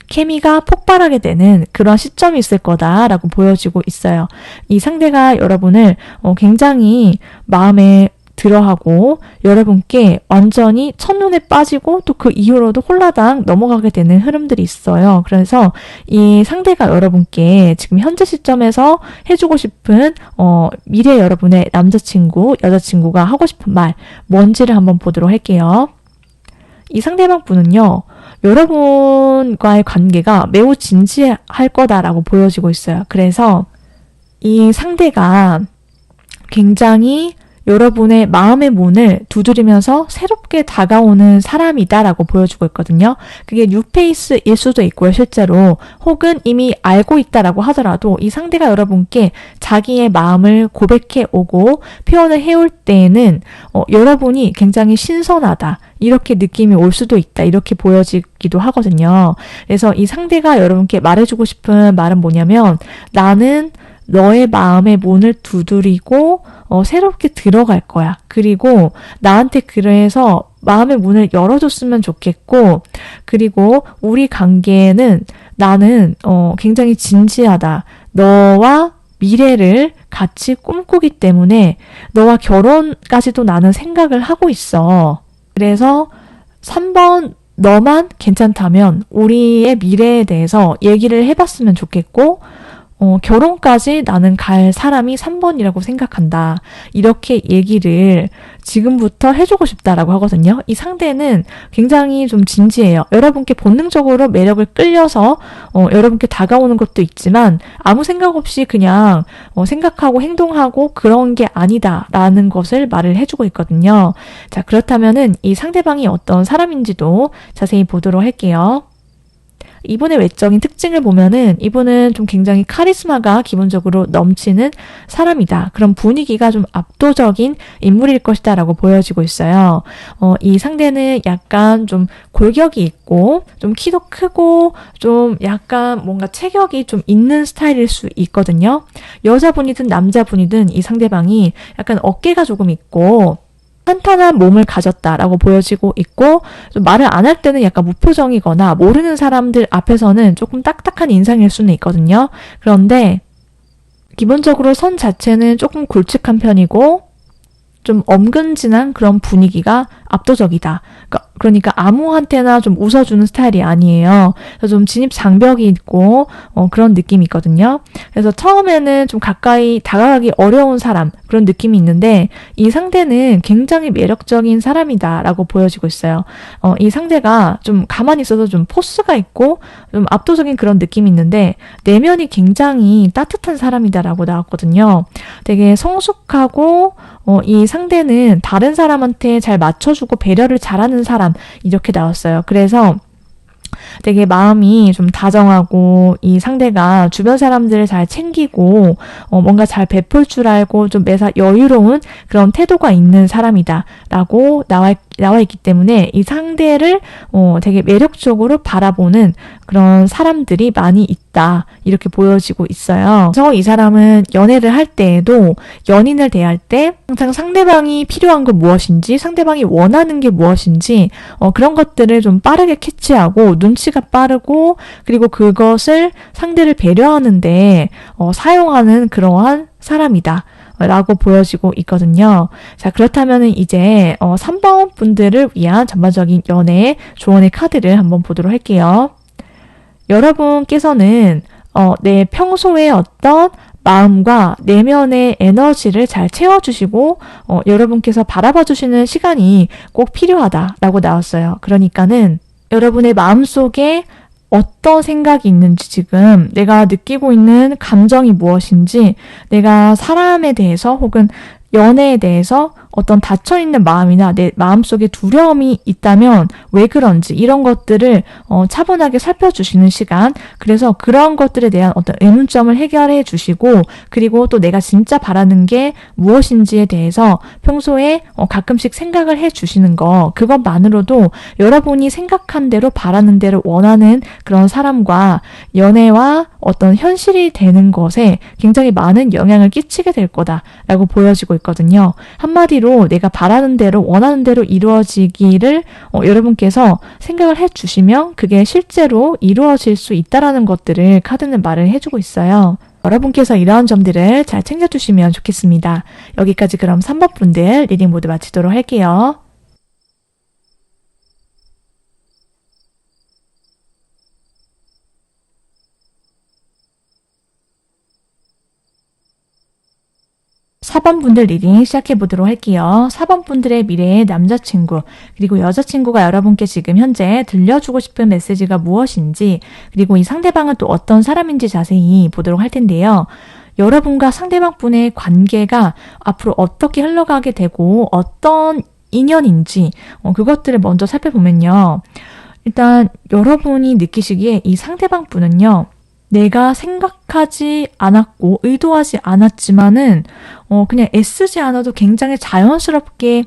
케미가 폭발하게 되는 그런 시점이 있을 거다라고 보여지고 있어요. 이 상대가 여러분을 굉장히 마음에 들어하고 여러분께 완전히 첫눈에 빠지고 또 그 이후로도 홀라당 넘어가게 되는 흐름들이 있어요. 그래서 이 상대가 여러분께 지금 현재 시점에서 해주고 싶은 미래 여러분의 남자친구, 여자친구가 하고 싶은 말 뭔지를 한번 보도록 할게요. 이 상대방 분은요. 여러분과의 관계가 매우 진지할 거다라고 보여지고 있어요. 그래서 이 상대가 굉장히 여러분의 마음의 문을 두드리면서 새롭게 다가오는 사람이다라고 보여주고 있거든요. 그게 뉴페이스일 수도 있고요, 실제로. 혹은 이미 알고 있다라고 하더라도 이 상대가 여러분께 자기의 마음을 고백해 오고 표현을 해올 때에는 여러분이 굉장히 신선하다. 이렇게 느낌이 올 수도 있다. 이렇게 보여지기도 하거든요. 그래서 이 상대가 여러분께 말해주고 싶은 말은 뭐냐면 나는 너의 마음의 문을 두드리고 새롭게 들어갈 거야. 그리고 나한테 그래서 마음의 문을 열어줬으면 좋겠고 그리고 우리 관계에는 나는 굉장히 진지하다. 너와 미래를 같이 꿈꾸기 때문에 너와 결혼까지도 나는 생각을 하고 있어. 그래서 3번 너만 괜찮다면 우리의 미래에 대해서 얘기를 해봤으면 좋겠고 결혼까지 나는 갈 사람이 3번이라고 생각한다. 이렇게 얘기를 지금부터 해주고 싶다라고 하거든요. 이 상대는 굉장히 좀 진지해요. 여러분께 본능적으로 매력을 끌려서 여러분께 다가오는 것도 있지만 아무 생각 없이 그냥 생각하고 행동하고 그런 게 아니다라는 것을 말을 해주고 있거든요. 자, 그렇다면은 이 상대방이 어떤 사람인지도 자세히 보도록 할게요. 이분의 외적인 특징을 보면은 이분은 좀 굉장히 카리스마가 기본적으로 넘치는 사람이다. 그런 분위기가 좀 압도적인 인물일 것이다 라고 보여지고 있어요. 이 상대는 약간 좀 골격이 있고 좀 키도 크고 좀 약간 뭔가 체격이 좀 있는 스타일일 수 있거든요. 여자분이든 남자분이든 이 상대방이 약간 어깨가 조금 있고 탄탄한 몸을 가졌다라고 보여지고 있고 좀 말을 안 할 때는 약간 무표정이거나 모르는 사람들 앞에서는 조금 딱딱한 인상일 수는 있거든요. 그런데 기본적으로 선 자체는 조금 굵직한 편이고 좀 엄근진한 그런 분위기가 압도적이다. 그러니까 아무한테나 좀 웃어주는 스타일이 아니에요. 그래서 좀 진입 장벽이 있고 그런 느낌이 있거든요. 그래서 처음에는 좀 가까이 다가가기 어려운 사람 그런 느낌이 있는데 이 상대는 굉장히 매력적인 사람이다라고 보여지고 있어요. 이 상대가 좀 가만히 있어도 좀 포스가 있고 좀 압도적인 그런 느낌이 있는데 내면이 굉장히 따뜻한 사람이다라고 나왔거든요. 되게 성숙하고 이 상대는 다른 사람한테 잘 맞춰주고 배려를 잘하는 사람 이렇게 나왔어요. 그래서 되게 마음이 좀 다정하고 이 상대가 주변 사람들을 잘 챙기고 뭔가 잘 베풀 줄 알고 좀 매사 여유로운 그런 태도가 있는 사람이다 라고 나와 있기 때문에 이 상대를 되게 매력적으로 바라보는 그런 사람들이 많이 있다 이렇게 보여지고 있어요. 그래서 이 사람은 연애를 할 때에도 연인을 대할 때 항상 상대방이 필요한 건 무엇인지 상대방이 원하는 게 무엇인지 그런 것들을 좀 빠르게 캐치하고 눈치가 빠르고 그리고 그것을 상대를 배려하는데 사용하는 그러한 사람이다. 라고 보여지고 있거든요. 자, 그렇다면 이제 3번 분들을 위한 전반적인 연애의 조언의 카드를 한번 보도록 할게요. 여러분께서는 내 평소에 어떤 마음과 내면의 에너지를 잘 채워주시고 여러분께서 바라봐 주시는 시간이 꼭 필요하다라고 나왔어요. 그러니까는 여러분의 마음속에 어떤 생각이 있는지 지금 내가 느끼고 있는 감정이 무엇인지 내가 사람에 대해서 혹은 연애에 대해서 어떤 닫혀있는 마음이나 내 마음속에 두려움이 있다면 왜 그런지 이런 것들을 차분하게 살펴주시는 시간 그래서 그런 것들에 대한 어떤 의문점을 해결해 주시고 그리고 또 내가 진짜 바라는 게 무엇인지에 대해서 평소에 가끔씩 생각을 해 주시는 거 그것만으로도 여러분이 생각한 대로 바라는 대로 원하는 그런 사람과 연애와 어떤 현실이 되는 것에 굉장히 많은 영향을 끼치게 될 거다라고 보여지고 있거든요. 한마디로 내가 바라는 대로 원하는 대로 이루어지기를 여러분께서 생각을 해주시면 그게 실제로 이루어질 수 있다라는 것들을 카드는 말을 해주고 있어요. 여러분께서 이러한 점들을 잘 챙겨주시면 좋겠습니다. 여기까지 그럼 3번 분들 리딩 모두 마치도록 할게요. 4번 분들 리딩 시작해보도록 할게요. 4번 분들의 미래의 남자친구 그리고 여자친구가 여러분께 지금 현재 들려주고 싶은 메시지가 무엇인지 그리고 이 상대방은 또 어떤 사람인지 자세히 보도록 할 텐데요. 여러분과 상대방 분의 관계가 앞으로 어떻게 흘러가게 되고 어떤 인연인지 그것들을 먼저 살펴보면요. 일단 여러분이 느끼시기에 이 상대방 분은요. 내가 생각하지 않았고 의도하지 않았지만은 그냥 애쓰지 않아도 굉장히 자연스럽게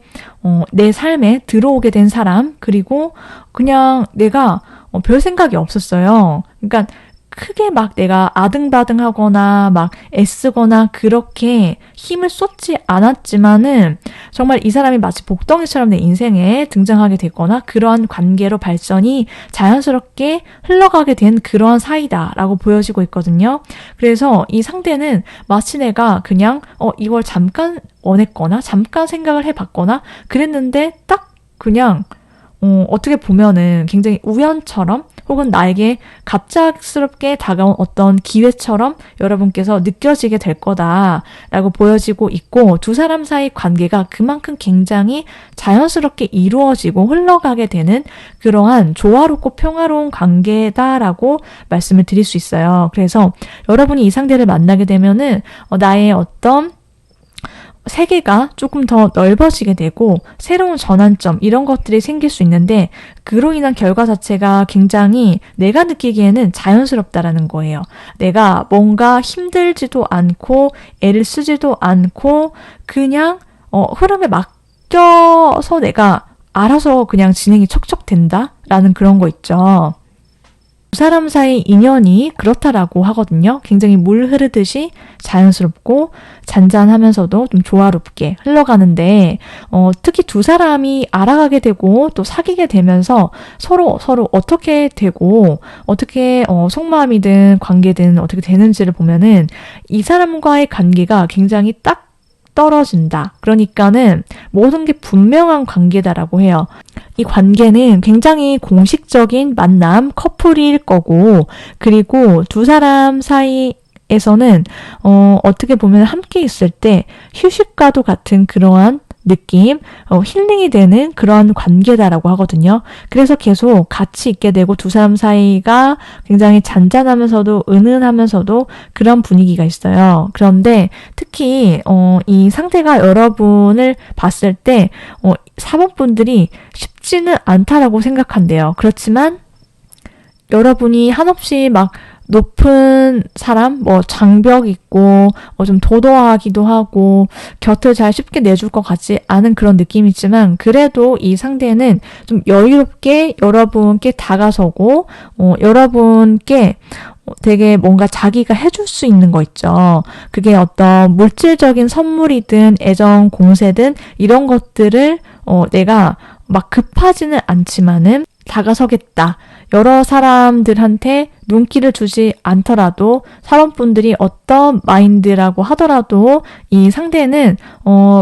내 삶에 들어오게 된 사람 그리고 그냥 내가 별 생각이 없었어요. 그러니까 크게 막 내가 아등바등하거나 막 애쓰거나 그렇게 힘을 쏟지 않았지만은 정말 이 사람이 마치 복덩이처럼 내 인생에 등장하게 됐거나 그러한 관계로 발전이 자연스럽게 흘러가게 된 그러한 사이다라고 보여지고 있거든요. 그래서 이 상대는 마치 내가 그냥 이걸 잠깐 원했거나 잠깐 생각을 해봤거나 그랬는데 딱 그냥 어떻게 보면은 굉장히 우연처럼 혹은 나에게 갑작스럽게 다가온 어떤 기회처럼 여러분께서 느껴지게 될 거다라고 보여지고 있고 두 사람 사이 관계가 그만큼 굉장히 자연스럽게 이루어지고 흘러가게 되는 그러한 조화롭고 평화로운 관계다라고 말씀을 드릴 수 있어요. 그래서 여러분이 이 상대를 만나게 되면은 나의 어떤 세계가 조금 더 넓어지게 되고 새로운 전환점 이런 것들이 생길 수 있는데 그로 인한 결과 자체가 굉장히 내가 느끼기에는 자연스럽다라는 거예요. 내가 뭔가 힘들지도 않고 애를 쓰지도 않고 그냥 흐름에 맡겨서 내가 알아서 그냥 진행이 척척 된다라는 그런 거 있죠. 두 사람 사이 인연이 그렇다라고 하거든요. 굉장히 물 흐르듯이 자연스럽고 잔잔하면서도 좀 조화롭게 흘러가는데 특히 두 사람이 알아가게 되고 또 사귀게 되면서 서로 어떻게 되고 어떻게 속마음이든 관계든 어떻게 되는지를 보면은 이 사람과의 관계가 굉장히 딱 떨어진다. 그러니까는 모든 게 분명한 관계다라고 해요. 이 관계는 굉장히 공식적인 만남, 커플일 거고, 그리고 두 사람 사이에서는 어떻게 보면 함께 있을 때 휴식과도 같은 그러한 느낌, 힐링이 되는 그런 관계다라고 하거든요. 그래서 계속 같이 있게 되고 두 사람 사이가 굉장히 잔잔하면서도 은은하면서도 그런 분위기가 있어요. 그런데 특히 이 상대가 여러분을 봤을 때 사모분들이 쉽지는 않다라고 생각한대요. 그렇지만 여러분이 한없이 막 높은 사람, 장벽 있고, 좀 도도하기도 하고, 곁을 잘 쉽게 내줄 것 같지 않은 그런 느낌이지만, 그래도 이 상대는 좀 여유롭게 여러분께 다가서고, 여러분께 되게 뭔가 자기가 해줄 수 있는 거 있죠. 그게 어떤 물질적인 선물이든 애정 공세든 이런 것들을 내가 막 급하지는 않지만은 다가서겠다. 여러 사람들한테 눈길을 주지 않더라도 사람분들이 어떤 마인드라고 하더라도 이 상대는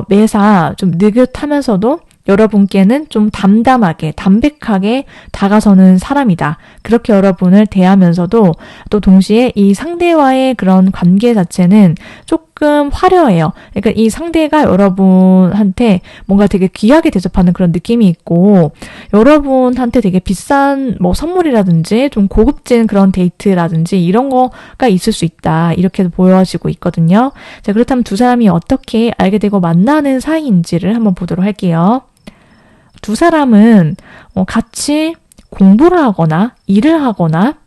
매사 좀 느긋하면서도 여러분께는 좀 담담하게, 담백하게 다가서는 사람이다. 그렇게 여러분을 대하면서도 또 동시에 이 상대와의 그런 관계 자체는 조금 화려해요. 그러니까 이 상대가 여러분한테 뭔가 되게 귀하게 대접하는 그런 느낌이 있고 여러분한테 되게 비싼 선물이라든지 좀 고급진 그런 데이트라든지 이런 거가 있을 수 있다. 이렇게 보여지고 있거든요. 자, 그렇다면 두 사람이 어떻게 알게 되고 만나는 사이인지를 한번 보도록 할게요. 두 사람은 같이 공부를 하거나 일을 하거나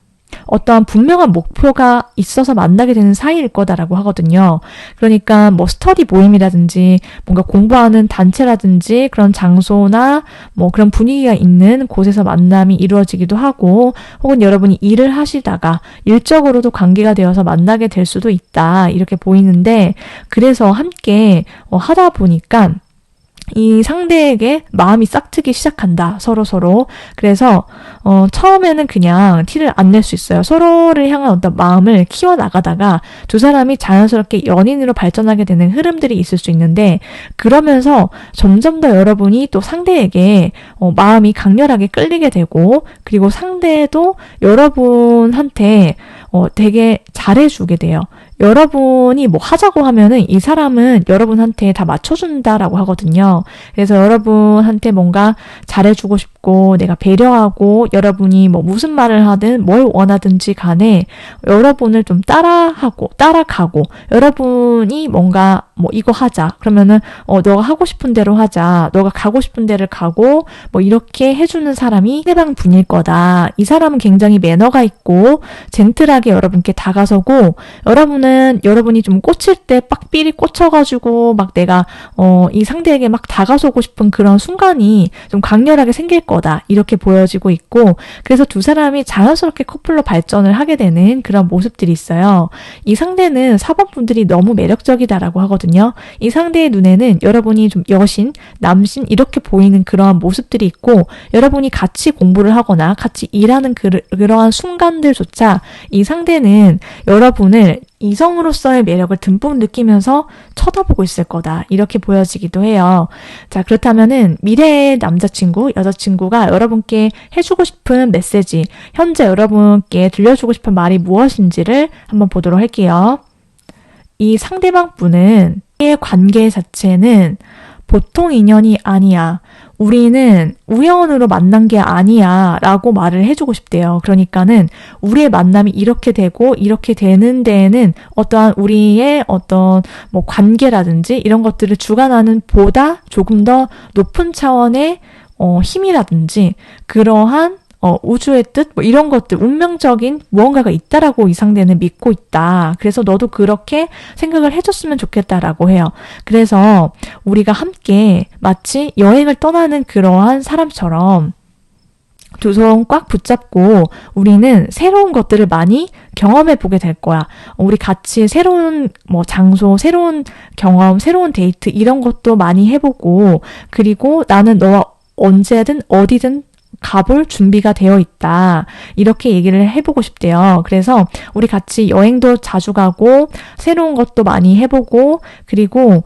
어떠한 분명한 목표가 있어서 만나게 되는 사이일 거다라고 하거든요. 그러니까 스터디 모임이라든지 뭔가 공부하는 단체라든지 그런 장소나 그런 분위기가 있는 곳에서 만남이 이루어지기도 하고 혹은 여러분이 일을 하시다가 일적으로도 관계가 되어서 만나게 될 수도 있다. 이렇게 보이는데 그래서 함께 하다 보니까 이 상대에게 마음이 싹트기 시작한다. 서로. 그래서 처음에는 그냥 티를 안 낼 수 있어요. 서로를 향한 어떤 마음을 키워나가다가 두 사람이 자연스럽게 연인으로 발전하게 되는 흐름들이 있을 수 있는데 그러면서 점점 더 여러분이 또 상대에게 마음이 강렬하게 끌리게 되고 그리고 상대도 여러분한테 되게 잘해주게 돼요. 여러분이 하자고 하면은 이 사람은 여러분한테 다 맞춰준다라고 하거든요. 그래서 여러분한테 뭔가 잘해주고 싶고 내가 배려하고 여러분이 무슨 말을 하든 뭘 원하든지 간에 여러분을 좀 따라가고 여러분이 뭔가 이거 하자. 그러면은 너가 하고 싶은 대로 하자. 너가 가고 싶은 데를 가고 이렇게 해주는 사람이 상대방 분일 거다. 이 사람은 굉장히 매너가 있고 젠틀하게 여러분께 다가서고 여러분이 좀 꽂힐 때 빡삐리 꽂혀가지고 내가 이 상대에게 다가서고 싶은 그런 순간이 좀 강렬하게 생길 거다. 이렇게 보여지고 있고 그래서 두 사람이 자연스럽게 커플로 발전을 하게 되는 그런 모습들이 있어요. 이 상대는 사범분들이 너무 매력적이다라고 하거든요. 이 상대의 눈에는 여러분이 좀 여신, 남신 이렇게 보이는 그러한 모습들이 있고 여러분이 같이 공부를 하거나 같이 일하는 그러한 순간들조차 이 상대는 여러분을 이성으로서의 매력을 듬뿍 느끼면서 쳐다보고 있을 거다. 이렇게 보여지기도 해요. 자, 그렇다면은 미래의 남자친구, 여자친구가 여러분께 해주고 싶은 메시지, 현재 여러분께 들려주고 싶은 말이 무엇인지를 한번 보도록 할게요. 이 상대방 분은 의 관계 자체는 보통 인연이 아니야. 우리는 우연으로 만난 게 아니야 라고 말을 해주고 싶대요. 그러니까는 우리의 만남이 이렇게 되고 이렇게 되는 데에는 어떠한 우리의 어떤 뭐 관계라든지 이런 것들을 주관하는 보다 조금 더 높은 차원의 힘이라든지 그러한 우주의 뜻, 뭐 이런 것들, 운명적인 무언가가 있다라고 이 상대는 믿고 있다. 그래서 너도 그렇게 생각을 해줬으면 좋겠다라고 해요. 그래서 우리가 함께 마치 여행을 떠나는 그러한 사람처럼 두 손 꽉 붙잡고 우리는 새로운 것들을 많이 경험해 보게 될 거야. 우리 같이 새로운 뭐 장소, 새로운 경험, 새로운 데이트 이런 것도 많이 해보고 그리고 나는 너와 언제든 어디든 가볼 준비가 되어 있다. 이렇게 얘기를 해보고 싶대요. 그래서 우리 같이 여행도 자주 가고 새로운 것도 많이 해보고 그리고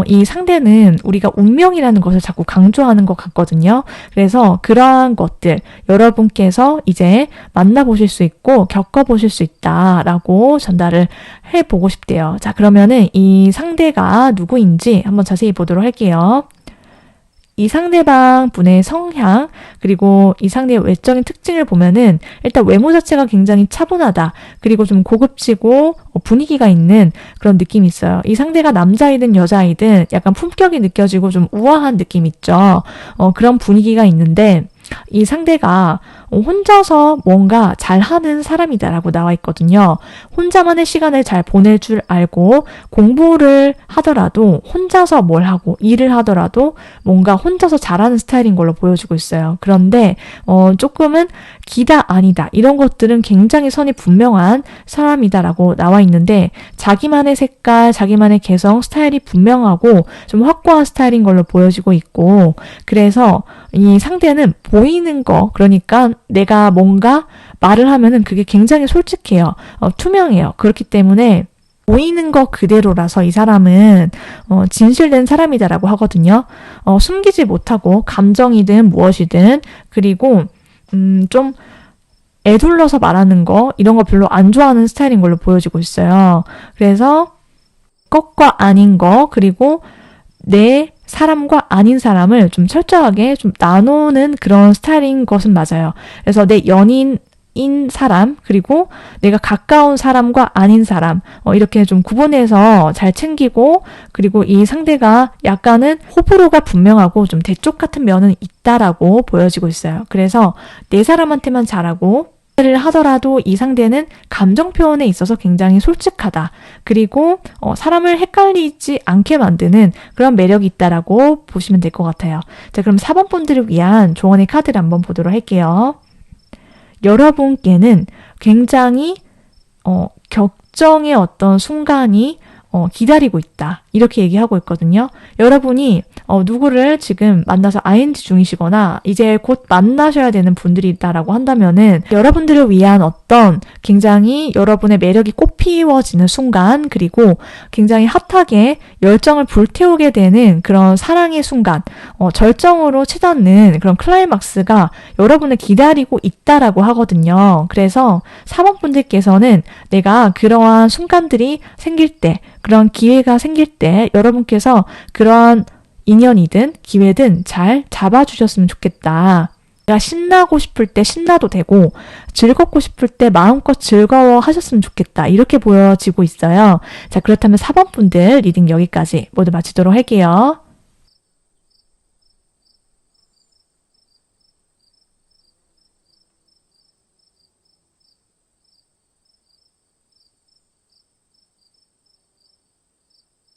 이 상대는 우리가 운명이라는 것을 자꾸 강조하는 것 같거든요. 그래서 그러한 것들 여러분께서 이제 만나보실 수 있고 겪어보실 수 있다라고 전달을 해보고 싶대요. 자, 그러면은 이 상대가 누구인지 한번 자세히 보도록 할게요. 이 상대방 분의 성향 그리고 이 상대의 외적인 특징을 보면은 일단 외모 자체가 굉장히 차분하다. 그리고 좀 고급지고 분위기가 있는 그런 느낌이 있어요. 이 상대가 남자이든 여자이든 약간 품격이 느껴지고 좀 우아한 느낌 있죠. 그런 분위기가 있는데 이 상대가 혼자서 뭔가 잘하는 사람이다라고 나와 있거든요. 혼자만의 시간을 잘 보낼 줄 알고 공부를 하더라도 혼자서 뭘 하고 일을 하더라도 뭔가 혼자서 잘하는 스타일인 걸로 보여지고 있어요. 그런데 조금은 기다 아니다 이런 것들은 굉장히 선이 분명한 사람이다라고 나와 있는데 자기만의 색깔, 자기만의 개성, 스타일이 분명하고 좀 확고한 스타일인 걸로 보여지고 있고 그래서 이 상대는 보이는 거 그러니까 내가 뭔가 말을 하면은 그게 굉장히 솔직해요. 투명해요. 그렇기 때문에 보이는 거 그대로라서 이 사람은 진실된 사람이다라고 하거든요. 숨기지 못하고 감정이든 무엇이든 그리고 좀 애둘러서 말하는 거 이런 거 별로 안 좋아하는 스타일인 걸로 보여지고 있어요. 그래서 것과 아닌 거 그리고 내 사람과 아닌 사람을 좀 철저하게 좀 나누는 그런 스타일인 것은 맞아요. 그래서 내 연인인 사람 그리고 내가 가까운 사람과 아닌 사람 이렇게 좀 구분해서 잘 챙기고 그리고 이 상대가 약간은 호불호가 분명하고 좀 대쪽 같은 면은 있다라고 보여지고 있어요. 그래서 내 사람한테만 잘하고 를 하더라도 이 상대는 감정 표현에 있어서 굉장히 솔직하다. 그리고 사람을 헷갈리지 않게 만드는 그런 매력이 있다라고 보시면 될 것 같아요. 자, 그럼 4번 분들을 위한 조언의 카드를 한번 보도록 할게요. 여러분께는 굉장히 격정의 어떤 순간이 기다리고 있다. 이렇게 얘기하고 있거든요. 여러분이 누구를 지금 만나서 ING 중이시거나 이제 곧 만나셔야 되는 분들이 있다라고 한다면은 여러분들을 위한 어떤 굉장히 여러분의 매력이 꽃피워지는 순간 그리고 굉장히 핫하게 열정을 불태우게 되는 그런 사랑의 순간 절정으로 치닫는 그런 클라이막스가 여러분을 기다리고 있다라고 하거든요. 그래서 4번 분들께서는 내가 그러한 순간들이 생길 때 그런 기회가 생길 때 여러분께서 그런 인연이든 기회든 잘 잡아주셨으면 좋겠다. 내가 신나고 싶을 때 신나도 되고 즐겁고 싶을 때 마음껏 즐거워하셨으면 좋겠다. 이렇게 보여지고 있어요. 자, 그렇다면 4번 분들 리딩 여기까지 모두 마치도록 할게요.